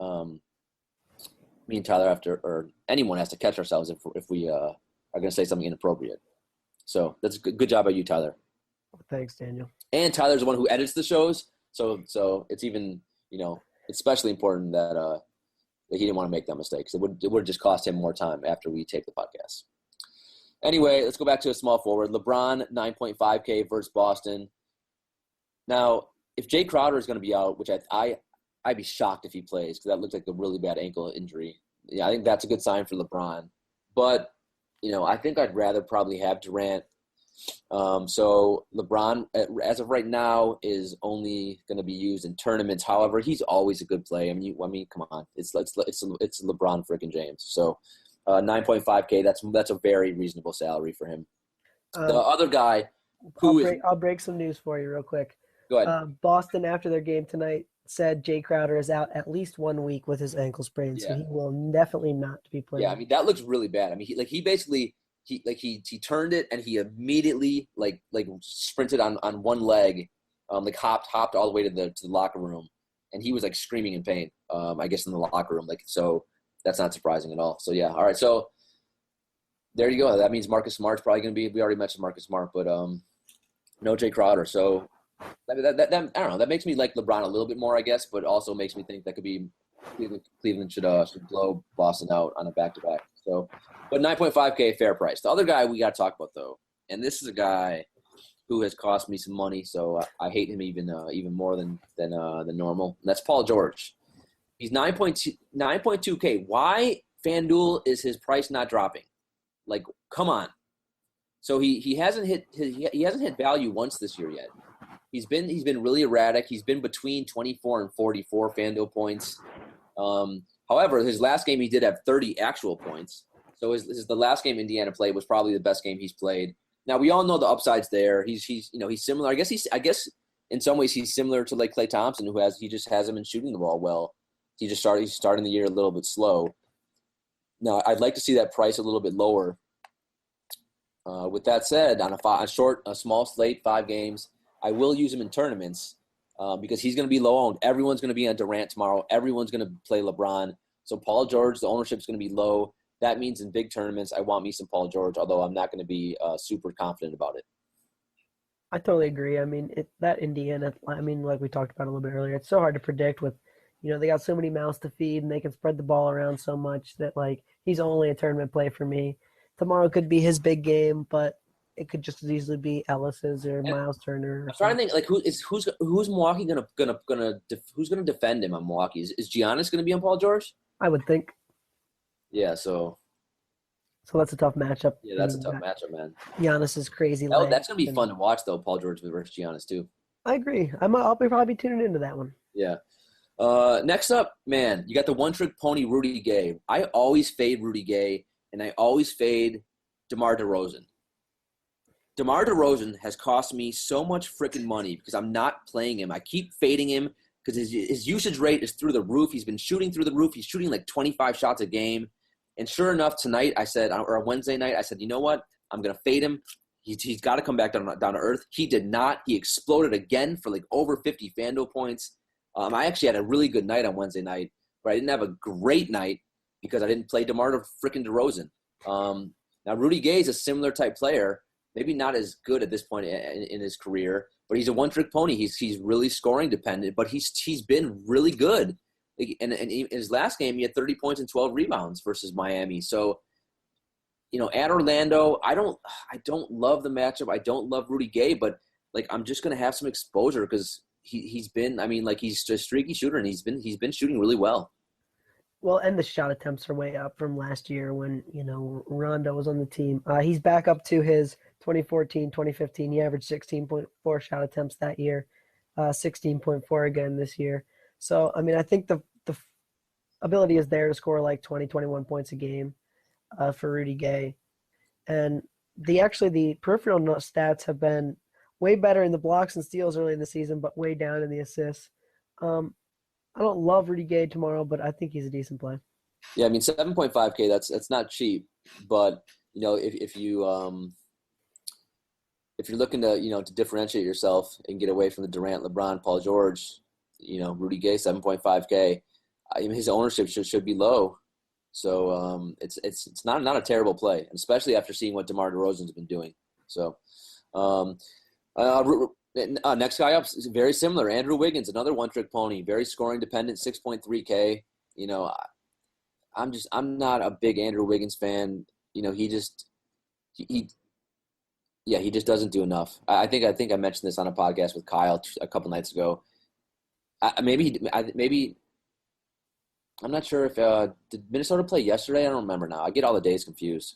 [SPEAKER 3] me and Tyler or anyone has to catch ourselves if we are going to say something inappropriate. So that's a good job by you, Tyler.
[SPEAKER 4] Thanks, Daniel. And
[SPEAKER 3] Tyler's the one who edits the shows, so it's even it's especially important that he didn't want to make that mistake. So it would just cost him more time after we tape the podcast. Anyway, let's go back to a small forward. LeBron, 9.5K versus Boston. Now, if Jay Crowder is going to be out, which I'd be shocked if he plays because that looks like a really bad ankle injury. Yeah, I think that's a good sign for LeBron. But, I think I'd rather probably have Durant. So LeBron, as of right now, is only going to be used in tournaments. However, he's always a good play. I mean, come on, it's LeBron freaking James. So 9.5K, that's a very reasonable salary for him. The other guy,
[SPEAKER 4] I'll break some news for you real quick.
[SPEAKER 3] Go ahead.
[SPEAKER 4] Boston, after their game tonight, said Jay Crowder is out at least 1 week with his ankle sprain, so he will definitely not be playing.
[SPEAKER 3] Yeah, I mean that looks really bad. I mean, he basically. He turned it and he immediately like sprinted on one leg like hopped all the way to the locker room, and he was like screaming in pain. I guess in the locker room, like so. That's not surprising at all. So yeah, all right. So there you go. That means Marcus Smart's probably going to be. We already mentioned Marcus Smart, but no Jay Crowder. So that I don't know. That makes me like LeBron a little bit more, I guess, but also makes me think that could be Cleveland should blow Boston out on a back-to-back. So, but 9.5K fair price. The other guy we got to talk about though, and this is a guy who has cost me some money, so I hate him even more than normal. And that's Paul George. He's 9.2K. Why FanDuel is his price not dropping? Like, come on. So he hasn't hit value once this year yet. He's been really erratic. He's been between 24 and 44 FanDuel points. However, his last game he did have 30 actual points. So the last game Indiana played was probably the best game he's played. Now we all know the upside's there. He's similar. I guess in some ways he's similar to like Klay Thompson, he just hasn't been shooting the ball well. He's starting the year a little bit slow. Now I'd like to see that price a little bit lower. With that said, on a small slate, 5 games, I will use him in tournaments because he's going to be low owned. Everyone's going to be on Durant tomorrow. Everyone's going to play LeBron. So Paul George, the ownership is going to be low. That means in big tournaments, I want me some Paul George, although I'm not going to be super confident about it.
[SPEAKER 4] I totally agree. I mean, that Indiana, like we talked about a little bit earlier, it's so hard to predict with, they got so many mouths to feed and they can spread the ball around so much that, like, he's only a tournament play for me. Tomorrow could be his big game, but it could just as easily be Ellis's or Miles Turner. I'm
[SPEAKER 3] trying to think, like, who's Milwaukee who's gonna defend him on Milwaukee? Is Giannis gonna be on Paul George?
[SPEAKER 4] I would think.
[SPEAKER 3] Yeah, so
[SPEAKER 4] that's a tough matchup.
[SPEAKER 3] Yeah, that's a tough matchup, man.
[SPEAKER 4] Giannis is crazy.
[SPEAKER 3] That's gonna be fun to watch, though. Paul George versus Giannis too.
[SPEAKER 4] I agree. I'll probably be tuning into that one.
[SPEAKER 3] Yeah. Next up, man, you got the one-trick pony Rudy Gay. I always fade Rudy Gay, and I always fade DeMar DeRozan. DeMar DeRozan has cost me so much freaking money because I'm not playing him. I keep fading him because his usage rate is through the roof. He's been shooting through the roof. He's shooting like 25 shots a game. And sure enough, tonight I said, or Wednesday night, I said, you know what? I'm going to fade him. He's got to come back down to earth. He did not. He exploded again for like over 50 FanDuel points. I actually had a really good night on Wednesday night, but I didn't have a great night because I didn't play DeMar freaking DeRozan. Now, Rudy Gay is a similar type player, maybe not as good at this point in his career, but he's a one-trick pony. He's really scoring dependent, but he's been really good. And in his last game, he had 30 points and 12 rebounds versus Miami. So, at Orlando, I don't love the matchup. I don't love Rudy Gay, but like I'm just gonna have some exposure because he's been. I mean, like he's a streaky shooter, and he's been shooting really well.
[SPEAKER 4] Well, and the shot attempts are way up from last year when Rondo was on the team. He's back up to his 2014, 2015. He averaged 16.4 shot attempts that year, 16.4 again this year. So, I mean, I think the ability is there to score like 20, 21 points a game for Rudy Gay. And the peripheral stats have been way better in the blocks and steals early in the season, but way down in the assists. I don't love Rudy Gay tomorrow, but I think he's a decent play.
[SPEAKER 3] Yeah, I mean, 7.5K, that's not cheap. But, if you're looking to, to differentiate yourself and get away from the Durant, LeBron, Paul George, Rudy Gay, 7.5K. His ownership should be low, so it's not a terrible play, especially after seeing what DeMar DeRozan's been doing. So, next guy up is very similar. Andrew Wiggins, another one-trick pony, very scoring dependent, 6.3K. I'm not a big Andrew Wiggins fan. He just doesn't do enough. I think I mentioned this on a podcast with Kyle a couple nights ago. Maybe I'm not sure if did Minnesota play yesterday? I don't remember now. I get all the days confused.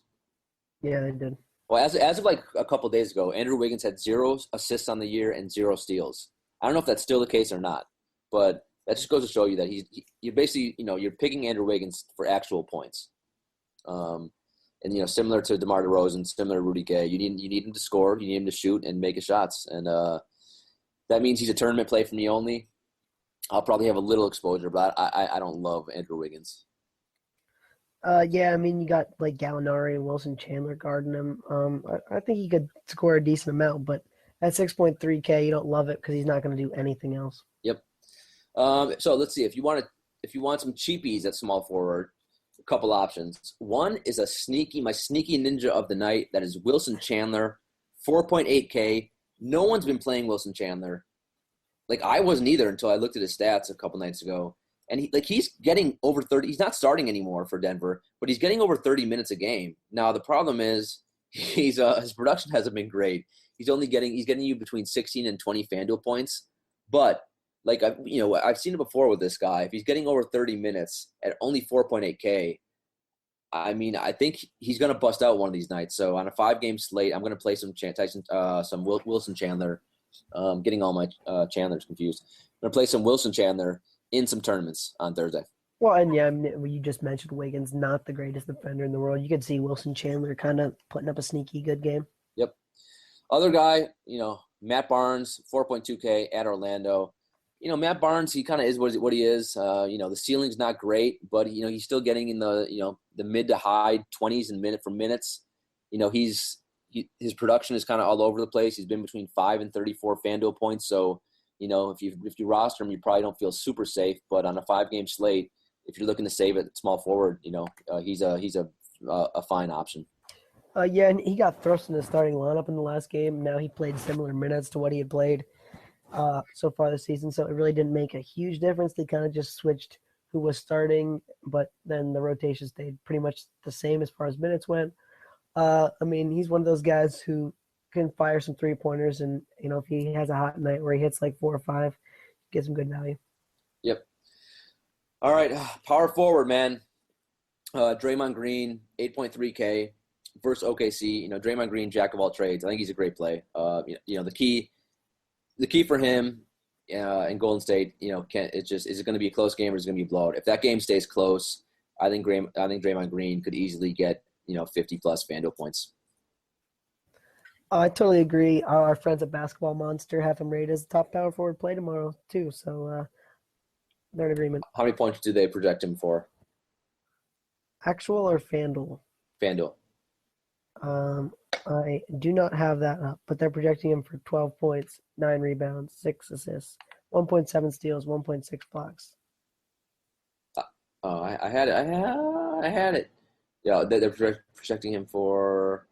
[SPEAKER 4] Yeah, they did.
[SPEAKER 3] Well, as of like a couple days ago, Andrew Wiggins had 0 assists on the year and 0 steals. I don't know if that's still the case or not, but that just goes to show you that you basically you're picking Andrew Wiggins for actual points. And similar to DeMar DeRozan, similar to Rudy Gay, you need him to score, you need him to shoot and make his shots, and that means he's a tournament play for me only. I'll probably have a little exposure, but I don't love Andrew Wiggins.
[SPEAKER 4] Yeah, I mean, you got like Gallinari and Wilson Chandler guarding him. I think he could score a decent amount, but At 6.3K, you don't love it because he's not going to do anything else.
[SPEAKER 3] Yep. So let's see. If you want some cheapies at small forward, a couple options. One is my sneaky ninja of the night. That is Wilson Chandler, 4.8K. No one's been playing Wilson Chandler. Like, I wasn't either until I looked at his stats a couple nights ago. And he's getting over 30. He's not starting anymore for Denver, but he's getting over 30 minutes a game. Now the problem is his production hasn't been great. He's getting you between 16 and 20 FanDuel points. But I've seen it before with this guy. If he's getting over 30 minutes at only 4.8K, I mean, I think he's going to bust out one of these nights. So on a 5-game slate, I'm going to play some Wilson Chandler. Getting all my Chandlers confused. I'm going to play some Wilson Chandler in some tournaments on Thursday.
[SPEAKER 4] Well, and yeah, you just mentioned Wiggins, not the greatest defender in the world. You could see Wilson Chandler kind of putting up a sneaky good game.
[SPEAKER 3] Yep. Other guy, Matt Barnes, 4.2K at Orlando. Matt Barnes, he kind of is what he is. The ceiling's not great, but he's still getting in the mid to high 20s in minutes. His production is kind of all over the place. He's been between 5 and 34 FanDuel points. So, if you roster him, you probably don't feel super safe. But on a 5-game slate, if you're looking to save it small forward, he's a fine option.
[SPEAKER 4] Yeah, and he got thrust in the starting lineup in the last game. Now he played similar minutes to what he had played so far this season. So it really didn't make a huge difference. They kind of just switched who was starting, but then the rotation stayed pretty much the same as far as minutes went. He's one of those guys who can fire some 3-pointers, and if he has a hot night where he hits like 4 or 5, get some good value.
[SPEAKER 3] Yep. All right, power forward, man. Draymond Green, 8.3K versus OKC. Draymond Green, jack of all trades. I think he's a great play. The key for him in Golden State, is it going to be a close game or is it going to be a blowout? If that game stays close, I think Draymond Green could easily get 50-plus FanDuel points.
[SPEAKER 4] I totally agree. Our friends at Basketball Monster have him rated as a top power forward play tomorrow, too. So they're in agreement.
[SPEAKER 3] How many points do they project him for?
[SPEAKER 4] Actual or FanDuel?
[SPEAKER 3] FanDuel.
[SPEAKER 4] I do not have that up, but they're projecting him for 12 points, 9 rebounds, 6 assists, 1.7 steals, 1.6 blocks.
[SPEAKER 3] I had it. I had it. Yeah, they're projecting him for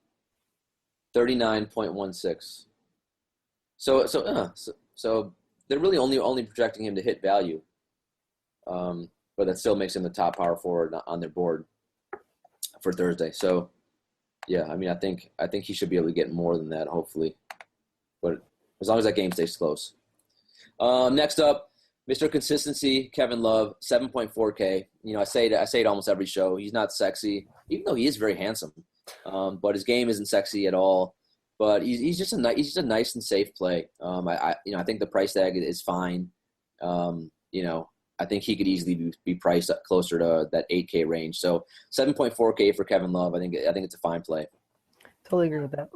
[SPEAKER 3] 39.16. So they're really only projecting him to hit value. But that still makes him the top power forward on their board for Thursday. So yeah, I think he should be able to get more than that, hopefully. But as long as that game stays close. Next up, Mr. Consistency, Kevin Love, 7.4K. I say it almost every show. He's not sexy, even though he is very handsome. But his game isn't sexy at all. But he's just a nice and safe play. I think the price tag is fine. I think he could easily be priced up closer to that 8K range. So 7.4K for Kevin Love. I think it's a fine play.
[SPEAKER 4] Totally agree with that.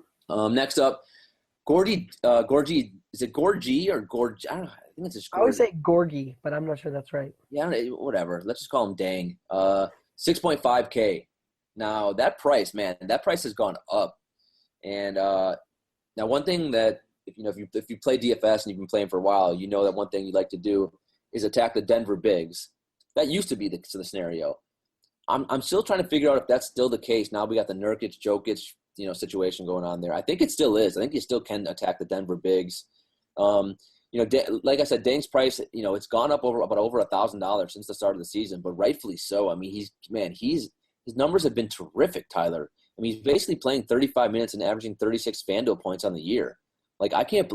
[SPEAKER 3] Next up, Gorgie. Is it Gorgie or Gorgie? I don't know. I think it's just Gorgie.
[SPEAKER 4] I always say Gorgie, but I'm not sure that's right.
[SPEAKER 3] Yeah, whatever. Let's just call him Dang. 6.5K. Now that price has gone up. And now one thing that if you play DFS and you've been playing for a while, that one thing you like to do is attack the Denver bigs. That used to be the scenario. I'm still trying to figure out if that's still the case. Now we got the Nurkic, Jokic, situation going on there. I think it still is. I think you still can attack the Denver bigs. Like I said, Dang's price, it's gone up over $1,000 since the start of the season, but rightfully so. I mean, his numbers have been terrific, Tyler. I mean, he's basically playing 35 minutes and averaging 36 FanDuel points on the year. Like, I can't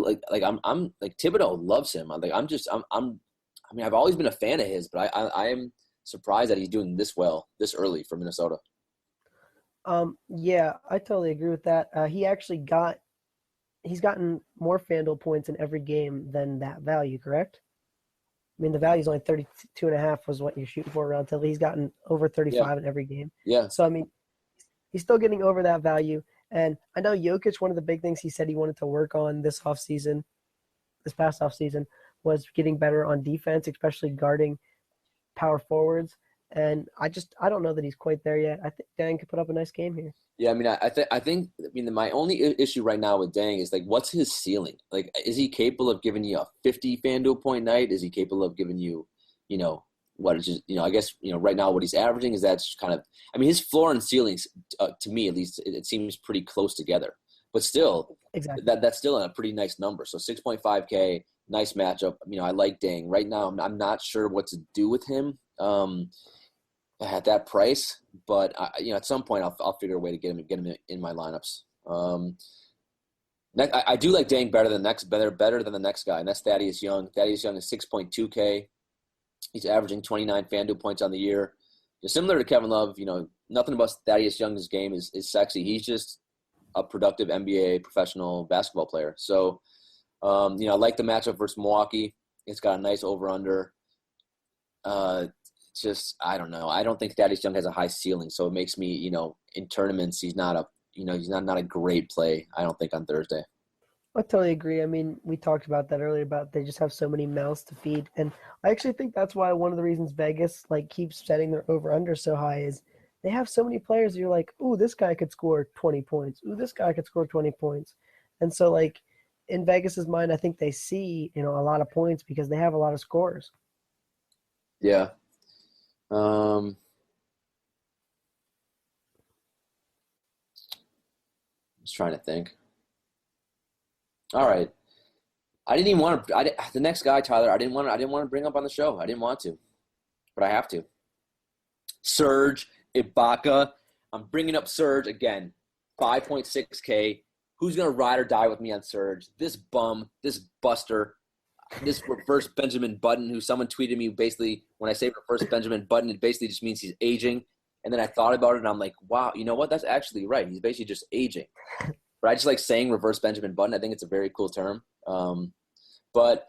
[SPEAKER 3] I'm like Thibodeau loves him. I've always been a fan of his, but I am surprised that he's doing this well this early for Minnesota.
[SPEAKER 4] Yeah, I totally agree with that. He's gotten more FanDuel points in every game than that value, correct? I mean, the value is only 32.5 was what you're shooting for around till he's gotten over 35 in every game.
[SPEAKER 3] Yeah.
[SPEAKER 4] So, I mean, he's still getting over that value. And I know Jokic, one of the big things he said he wanted to work on this past offseason, was getting better on defense, especially guarding power forwards. And I don't know that he's quite there yet. I think Dang could put up a nice game here.
[SPEAKER 3] Yeah, I mean, I think my only issue right now with Dang is like, what's his ceiling? Like, is he capable of giving you a 50 FanDuel point night? Is he capable of giving you, what is just, I guess, right now what he's averaging is that's kind of, I mean, his floor and ceilings, to me at least, it seems pretty close together. But still,
[SPEAKER 4] Exactly.
[SPEAKER 3] that's still a pretty nice number. So 6.5K, nice matchup. I like Dang. Right now, I'm not sure what to do with him at that price. But at some point, I'll figure a way to get him in my lineups. I do like Dang better than the next guy, and that's Thaddeus Young. Thaddeus Young is 6.2K. He's averaging 29 FanDuel points on the year. Similar to Kevin Love, nothing about Thaddeus Young's game is sexy. He's just a productive NBA professional basketball player. So, I like the matchup versus Milwaukee. It's got a nice over-under. I don't know. I don't think Thaddeus Young has a high ceiling, so it makes me, in tournaments, he's not a great play, I don't think, on Thursday.
[SPEAKER 4] I totally agree. I mean, we talked about that earlier about they just have so many mouths to feed. And I actually think that's why one of the reasons Vegas keeps setting their over-under so high is they have so many players you're like, ooh, this guy could score 20 points. Ooh, this guy could score 20 points. And so, in Vegas's mind, I think they see, a lot of points because they have a lot of scores.
[SPEAKER 3] Yeah. Just trying to think. All right. I didn't even want to. The next guy, Tyler. I didn't want to bring up on the show. I didn't want to, but I have to. Serge Ibaka. I'm bringing up Serge again. 5.6K. Who's gonna ride or die with me on Serge? This bum, this buster, this reverse Benjamin Button. Who someone tweeted me basically when I say reverse Benjamin Button, it basically just means he's aging. And then I thought about it, and I'm like, wow, you know what? That's actually right. He's basically just aging. But I just like saying reverse Benjamin Button. I think it's a very cool term. But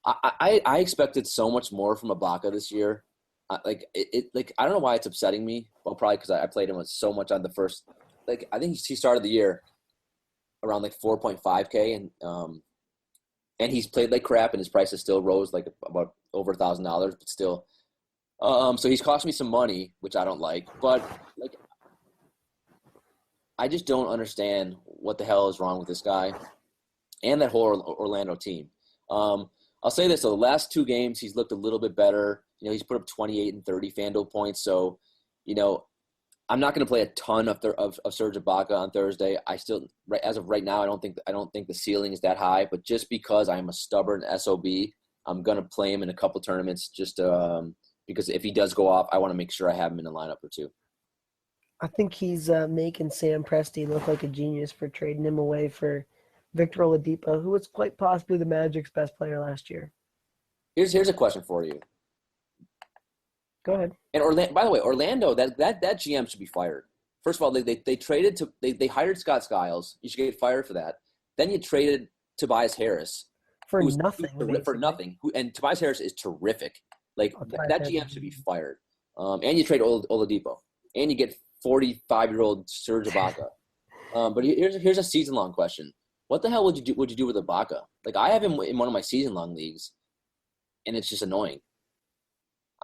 [SPEAKER 3] I expected so much more from Ibaka this year. I don't know why it's upsetting me. Well, probably because I played him with so much on the first. I think he started the year around 4.5K, and he's played like crap, and his prices still rose about over $1,000, but still. So he's cost me some money, which I don't like. But I just don't understand what the hell is wrong with this guy and that whole Orlando team. I'll say this, so the last two games he's looked a little bit better. He's put up 28 and 30 FanDuel points. So, I'm not going to play a ton of Serge Ibaka on Thursday. I still, as of right now, I don't think the ceiling is that high. But just because I'm a stubborn SOB, I'm going to play him in a couple tournaments just because if he does go off, I want to make sure I have him in a lineup or two.
[SPEAKER 4] I think he's making Sam Presti look like a genius for trading him away for Victor Oladipo, who was quite possibly the Magic's best player last year.
[SPEAKER 3] Here's a question for you.
[SPEAKER 4] Go ahead.
[SPEAKER 3] And by the way, Orlando, that GM should be fired. First of all, they hired Scott Skiles. You should get fired for that. Then you traded Tobias Harris
[SPEAKER 4] for nothing.
[SPEAKER 3] And Tobias Harris is terrific. That GM should be fired. And you trade Oladipo, and you get 45-year-old Serge Ibaka. But here's a season-long question. What the hell would you do with Ibaka? I have him in one of my season-long leagues, and it's just annoying.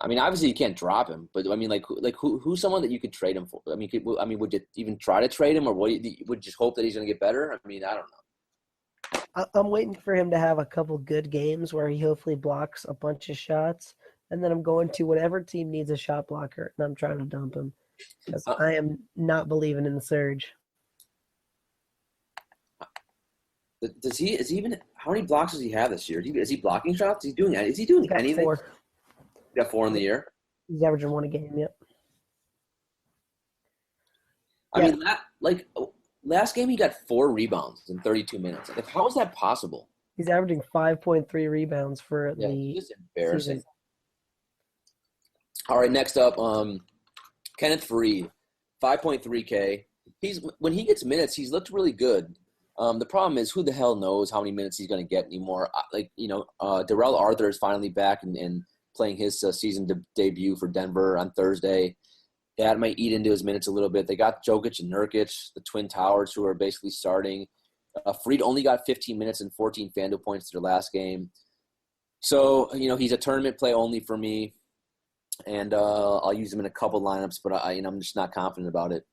[SPEAKER 3] I mean, obviously you can't drop him, but I mean, who's someone that you could trade him for? I mean, would you even try to trade him, or would you just hope that he's going to get better? I mean, I don't know.
[SPEAKER 4] I'm waiting for him to have a couple good games where he hopefully blocks a bunch of shots, and then I'm going to whatever team needs a shot blocker, and I'm trying to dump him because I am not believing in the Surge.
[SPEAKER 3] Is he even? How many blocks does he have this year? Is he blocking shots? Is he doing anything?
[SPEAKER 4] 4.
[SPEAKER 3] He got 4 in the year.
[SPEAKER 4] He's averaging 1 a game. Yep.
[SPEAKER 3] I mean, last game he got 4 rebounds in 32 minutes. How is that possible?
[SPEAKER 4] He's averaging 5.3 rebounds for the
[SPEAKER 3] just embarrassing.
[SPEAKER 4] season.
[SPEAKER 3] All right, next up, Kenneth Faried, 5.3K. When he gets minutes, he's looked really good. The problem is, who the hell knows how many minutes he's going to get anymore? Darrell Arthur is finally back and playing his season debut for Denver on Thursday. That might eat into his minutes a little bit. They got Jokic and Nurkic, the Twin Towers, who are basically starting. Faried only got 15 minutes and 14 FanDuel points to their last game. So, he's a tournament play only for me. and I'll use him in a couple lineups, but I'm just not confident about it.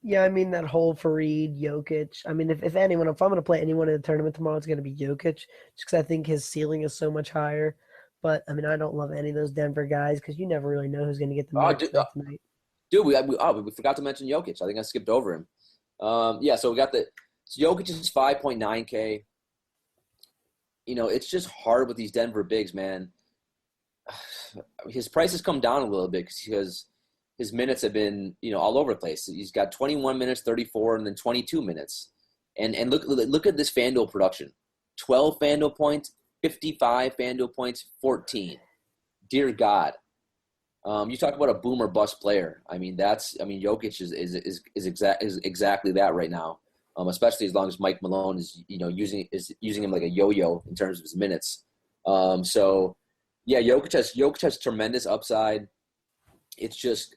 [SPEAKER 4] Yeah, I mean, that whole Fareed, Jokic. I mean, if I'm going to play anyone in the tournament tomorrow, it's going to be Jokic, just because I think his ceiling is so much higher. But, I mean, I don't love any of those Denver guys because you never really know who's going to get the minutes tonight.
[SPEAKER 3] Dude, we forgot to mention Jokic. I think I skipped over him. So we got Jokic is 5.9K. It's just hard with these Denver bigs, man. His price has come down a little bit because his minutes have been, all over the place. He's got 21 minutes, 34, and then 22 minutes. And look at this FanDuel production. 12 FanDuel points, 55 FanDuel points, 14. Dear God. You talk about a boom or bust player. Jokic is exactly that right now. Especially as long as Mike Malone is using him like a yo-yo in terms of his minutes. Jokic has tremendous upside. It's just,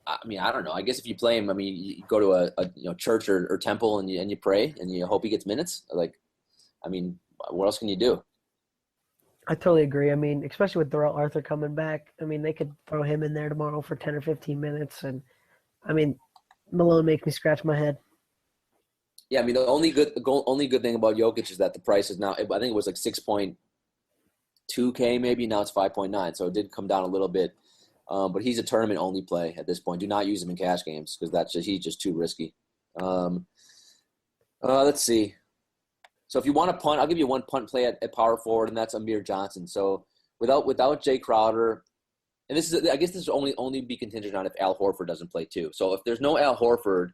[SPEAKER 3] I don't know. I guess if you play him, you go to a church or temple and you pray and you hope he gets minutes. What else can you do?
[SPEAKER 4] I totally agree. Especially with Darrell Arthur coming back. They could throw him in there tomorrow for 10 or 15 minutes. And, Malone makes me scratch my head.
[SPEAKER 3] Yeah, the only good thing about Jokic is that the price is now, I think it was like 6.2K maybe. Now it's 5.9. So it did come down a little bit. But he's a tournament-only play at this point. Do not use him in cash games because he's just too risky. Let's see. So if you want to punt, I'll give you one punt play at power forward, and that's Amir Johnson. So without Jay Crowder, and this is only be contingent on if Al Horford doesn't play too. So if there's no Al Horford,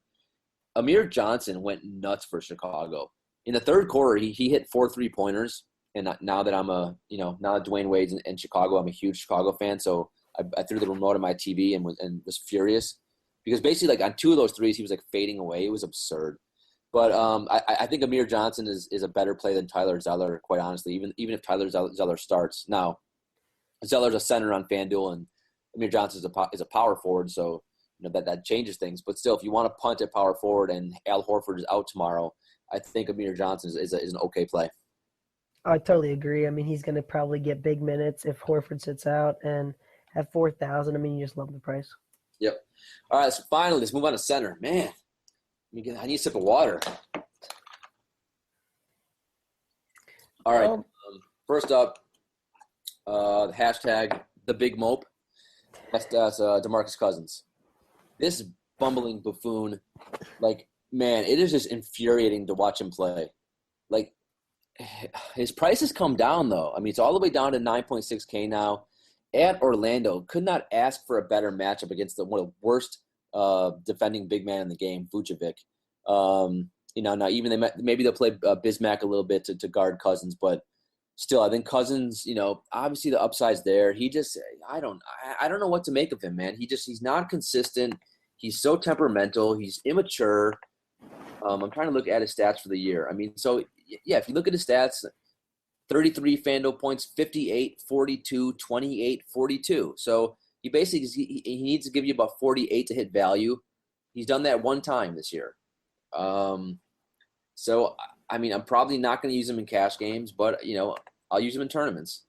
[SPEAKER 3] Amir Johnson went nuts for Chicago. In the third quarter, he hit 4 3-pointers. And now that now that Dwayne Wade's in Chicago, I'm a huge Chicago fan. So I threw the remote on my TV and was furious because basically like on 2 of those threes, he was like fading away. It was absurd. But I think Amir Johnson is a better play than Tyler Zeller, quite honestly, even if Tyler Zeller starts. Now, Zeller's a center on FanDuel, and Amir Johnson is a power forward, so that changes things. But still, if you want to punt at power forward and Al Horford is out tomorrow, I think Amir Johnson is an okay play.
[SPEAKER 4] I totally agree. He's going to probably get big minutes if Horford sits out, and at 4,000, you just love the price.
[SPEAKER 3] Yep. All right, so finally, let's move on to center. Man. I need a sip of water. All right. First up, hashtag the big mope. That's DeMarcus Cousins. This bumbling buffoon, man, it is just infuriating to watch him play. His price has come down, though. It's all the way down to 9.6K now. At Orlando, could not ask for a better matchup against one of the worst defending big man in the game, Vucevic. Now even maybe they'll play Bismack a little bit to guard Cousins, but still, I think Cousins, obviously the upside's there. He just, I don't know what to make of him, man. He's not consistent. He's so temperamental. He's immature. I'm trying to look at his stats for the year. So yeah, if you look at his stats, 33 FanDuel points, 58, 42, 28, 42. So he basically he needs to give you about 48 to hit value. He's done that one time this year. I'm probably not going to use him in cash games, but I'll use him in tournaments.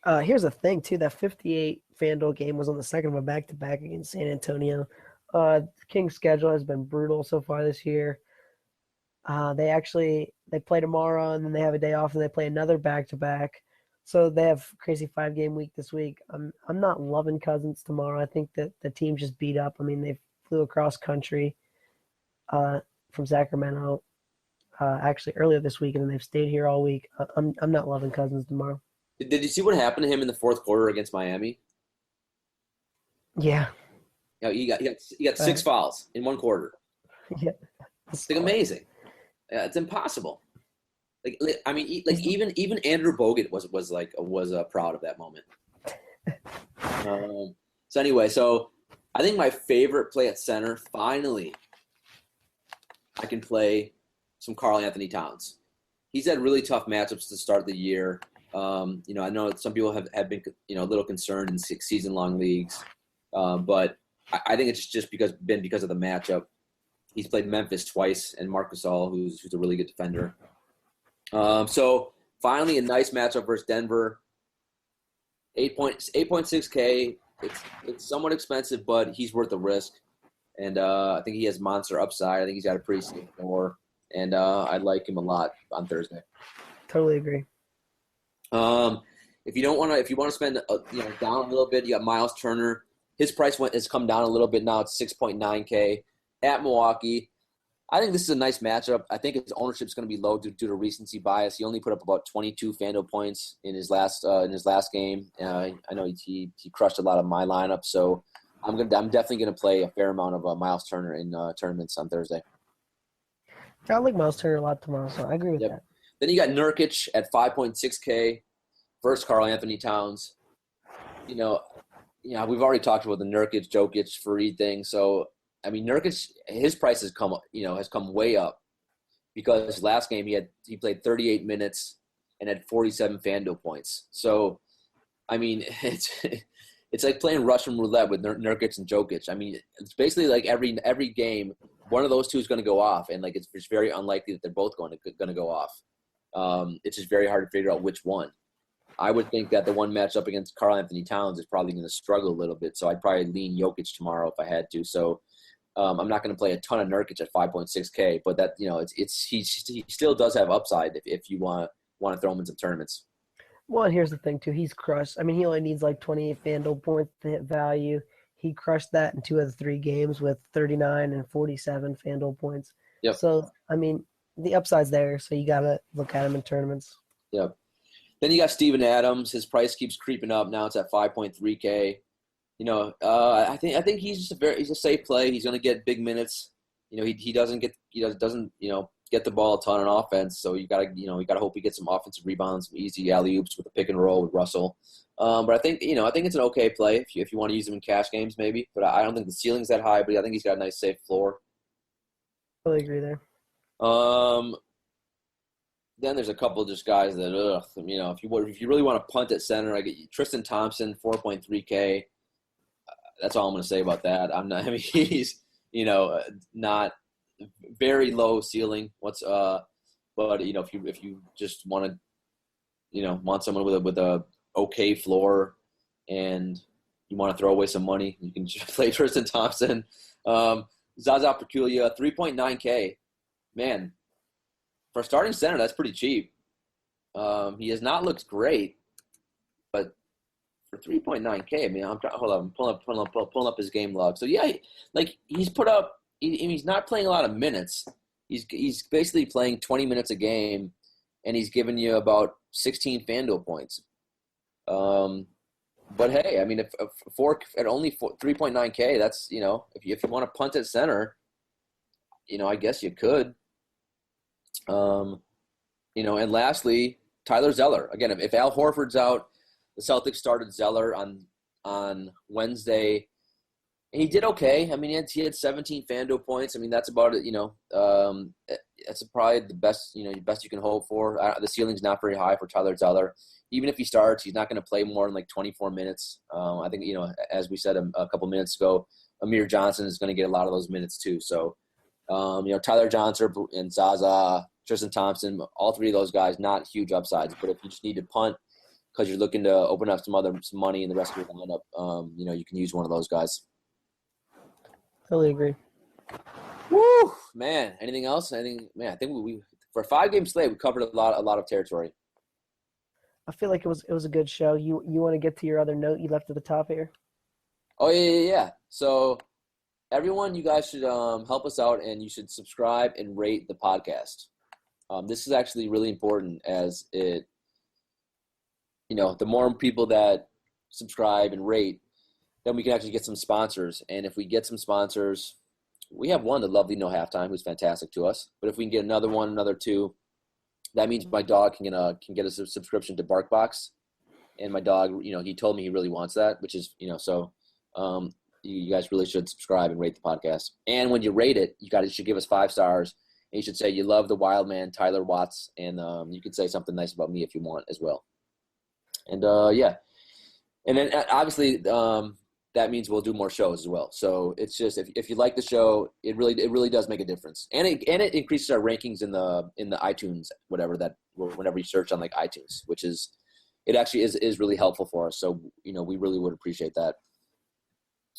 [SPEAKER 4] Here's the thing too: that 58 FanDuel game was on the second of a back-to-back against San Antonio. The Kings' schedule has been brutal so far this year. They play tomorrow, and then they have a day off, and they play another back-to-back. So they have a crazy 5-game week this week. I'm not loving Cousins tomorrow. I think that the team just beat up. They flew across country from Sacramento actually earlier this week, and then they've stayed here all week. I'm not loving Cousins tomorrow.
[SPEAKER 3] Did you see what happened to him in the fourth quarter against Miami?
[SPEAKER 4] Yeah.
[SPEAKER 3] He got 6 fouls in one quarter.
[SPEAKER 4] Yeah.
[SPEAKER 3] It's amazing. It's impossible. Even Andrew Bogut was proud of that moment. So anyway, I think my favorite play at center, finally, I can play some Karl-Anthony Towns. He's had really tough matchups to start the year. I know some people have been a little concerned in season-long leagues, but I think it's just because of the matchup. He's played Memphis twice and Marc Gasol, who's a really good defender. So finally, a nice matchup versus Denver. 8.6K. It's somewhat expensive, but he's worth the risk. And I think he has monster upside. I think he's got a pretty safe floor, and I like him a lot on Thursday.
[SPEAKER 4] Totally agree.
[SPEAKER 3] If you want to spend down a little bit, you got Miles Turner. His price has come down a little bit now. It's 6.9K at Milwaukee. I think this is a nice matchup. I think his ownership is going to be low due to recency bias. He only put up about 22 FanDuel points in his last game. I know he crushed a lot of my lineup, so I'm definitely going to play a fair amount of Miles Turner in tournaments on Thursday.
[SPEAKER 4] I like Miles Turner a lot tomorrow, so I agree with that.
[SPEAKER 3] Then you got Nurkic at 5.6K versus Karl-Anthony Towns. We've already talked about the Nurkic, Jokic, Fareed thing. So, I mean, Nurkic, his price has come way up because last game he played 38 minutes and had 47 FanDuel points. So, I mean, it's like playing Russian roulette with Nurkic and Jokic. I mean, it's basically like every game, one of those two is going to go off, and like it's very unlikely that they're both going to go off. It's just very hard to figure out which one. I would think that the one matchup against Karl-Anthony Towns is probably going to struggle a little bit, so I'd probably lean Jokic tomorrow if I had to. So I'm not going to play a ton of Nurkic at 5.6K, but that he still does have upside if you want to throw him in some tournaments.
[SPEAKER 4] Well, and here's the thing too. He's crushed. I mean, he only needs like 28 FanDuel points to hit value. He crushed that in 2 of the 3 games with 39 and 47 FanDuel points.
[SPEAKER 3] Yep.
[SPEAKER 4] So I mean, the upside's there. So you gotta look at him in tournaments.
[SPEAKER 3] Yep. Then you got Steven Adams. His price keeps creeping up. Now it's at 5.3K. I think he's a safe play. He's going to get big minutes. He doesn't get the ball a ton on offense. So you gotta hope he gets some offensive rebounds, some easy alley oops with a pick and roll with Russell. But I think it's an okay play if you want to use him in cash games maybe. But I don't think the ceiling's that high. But I think he's got a nice safe floor.
[SPEAKER 4] Totally agree there.
[SPEAKER 3] Then there's a couple of just guys that, if you really want to punt at center, I get Tristan Thompson, 4.3K. That's all I'm going to say about that. He's, not very low ceiling. But if you just want to, want someone with a okay floor and you want to throw away some money, you can just play Tristan Thompson. Zaza Pachulia, 3.9K. Man, for a starting center, that's pretty cheap. He has not looked great, but for 3.9K, I mean, I'm pulling up his game log. So yeah, he's put up. He's not playing a lot of minutes. He's basically playing 20 minutes a game, and he's giving you about 16 FanDuel points. But hey, I mean, if at only 3.9K, that's if you want to punt at center, I guess you could. And lastly, Tyler Zeller. Again, if Al Horford's out, the Celtics started Zeller on Wednesday. And he did okay. I mean, he had 17 FanDuel points. I mean, that's about it. That's probably the best. Best you can hope for. The ceiling's not very high for Tyler Zeller. Even if he starts, he's not going to play more than like 24 minutes. I think as we said a couple minutes ago, Amir Johnson is going to get a lot of those minutes too. So, Tyler Johnson and Zaza, Tristan Thompson, all three of those guys, not huge upsides. But if you just need to punt because you're looking to open up some money in the rest of your lineup, you can use one of those guys.
[SPEAKER 4] Totally agree.
[SPEAKER 3] Woo, man! Anything else? I think we for a 5-game slate, we covered a lot of territory.
[SPEAKER 4] I feel like it was a good show. You want to get to your other note you left at the top here?
[SPEAKER 3] Oh yeah. So everyone, you guys should help us out, and you should subscribe and rate the podcast. This is actually really important, as it, the more people that subscribe and rate, then we can actually get some sponsors. And if we get some sponsors, we have one, the lovely No Halftime, who's fantastic to us. But if we can get another 2, that means my dog can get a subscription to BarkBox. And my dog, he told me he really wants that, which is, so you guys really should subscribe and rate the podcast. And when you rate it, you should give us 5 stars. And you should say you love the wild man, Tyler Watts. And you could say something nice about me if you want as well. And, yeah. And then obviously that means we'll do more shows as well. So it's just if you like the show, it really does make a difference. And it increases our rankings in the iTunes, whenever you search on like iTunes, which is it actually is really helpful for us. So, we really would appreciate that.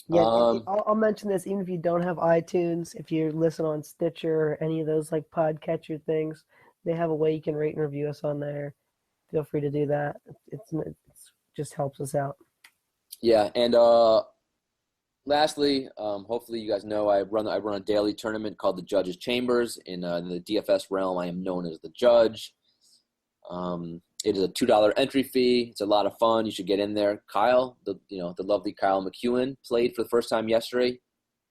[SPEAKER 4] Yeah, I'll mention this. Even if you don't have iTunes, if you listen on Stitcher or any of those like podcatcher things, they have a way you can rate and review us on there. Feel free to do that. It's just helps us out.
[SPEAKER 3] Yeah, and lastly, hopefully you guys know I run a daily tournament called the Judges Chambers. In the DFS realm, I am known as the Judge. It is a $2 entry fee. It's a lot of fun. You should get in there. Kyle, the lovely Kyle McEwen, played for the first time yesterday,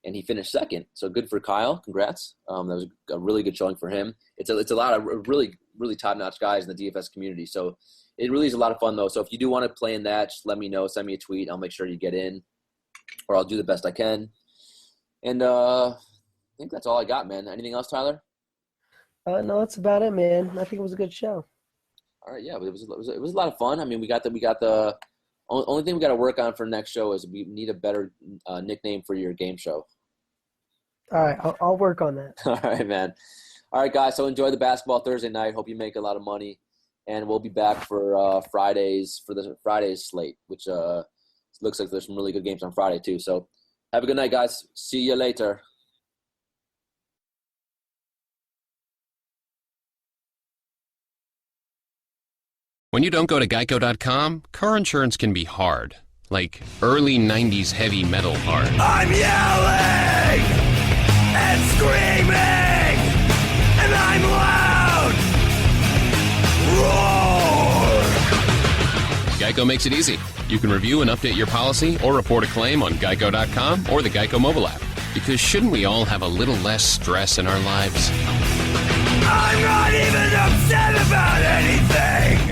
[SPEAKER 3] and he finished second. So good for Kyle. Congrats. That was a really good showing for him. It's a lot of really, really top-notch guys in the DFS community. So it really is a lot of fun, though. So if you do want to play in that, just let me know. Send me a tweet. I'll make sure you get in, or I'll do the best I can. And I think that's all I got, man. Anything else, Tyler?
[SPEAKER 4] No, that's about it, man. I think it was a good show.
[SPEAKER 3] All right, yeah, it was a lot of fun. I mean, we got the only thing we got to work on for next show is we need a better nickname for your game show.
[SPEAKER 4] All right, I'll work on that.
[SPEAKER 3] All right, man. All right, guys. So enjoy the basketball Thursday night. Hope you make a lot of money, and we'll be back for Fridays for the Fridays slate, which looks like there's some really good games on Friday too. So have a good night, guys. See you later.
[SPEAKER 1] When you don't go to Geico.com, car insurance can be hard. Like early 90s heavy metal hard.
[SPEAKER 2] I'm yelling and screaming, and I'm loud. Roar!
[SPEAKER 1] Geico makes it easy. You can review and update your policy or report a claim on Geico.com or the Geico mobile app. Because shouldn't we all have a little less stress in our lives?
[SPEAKER 2] I'm not even upset about anything.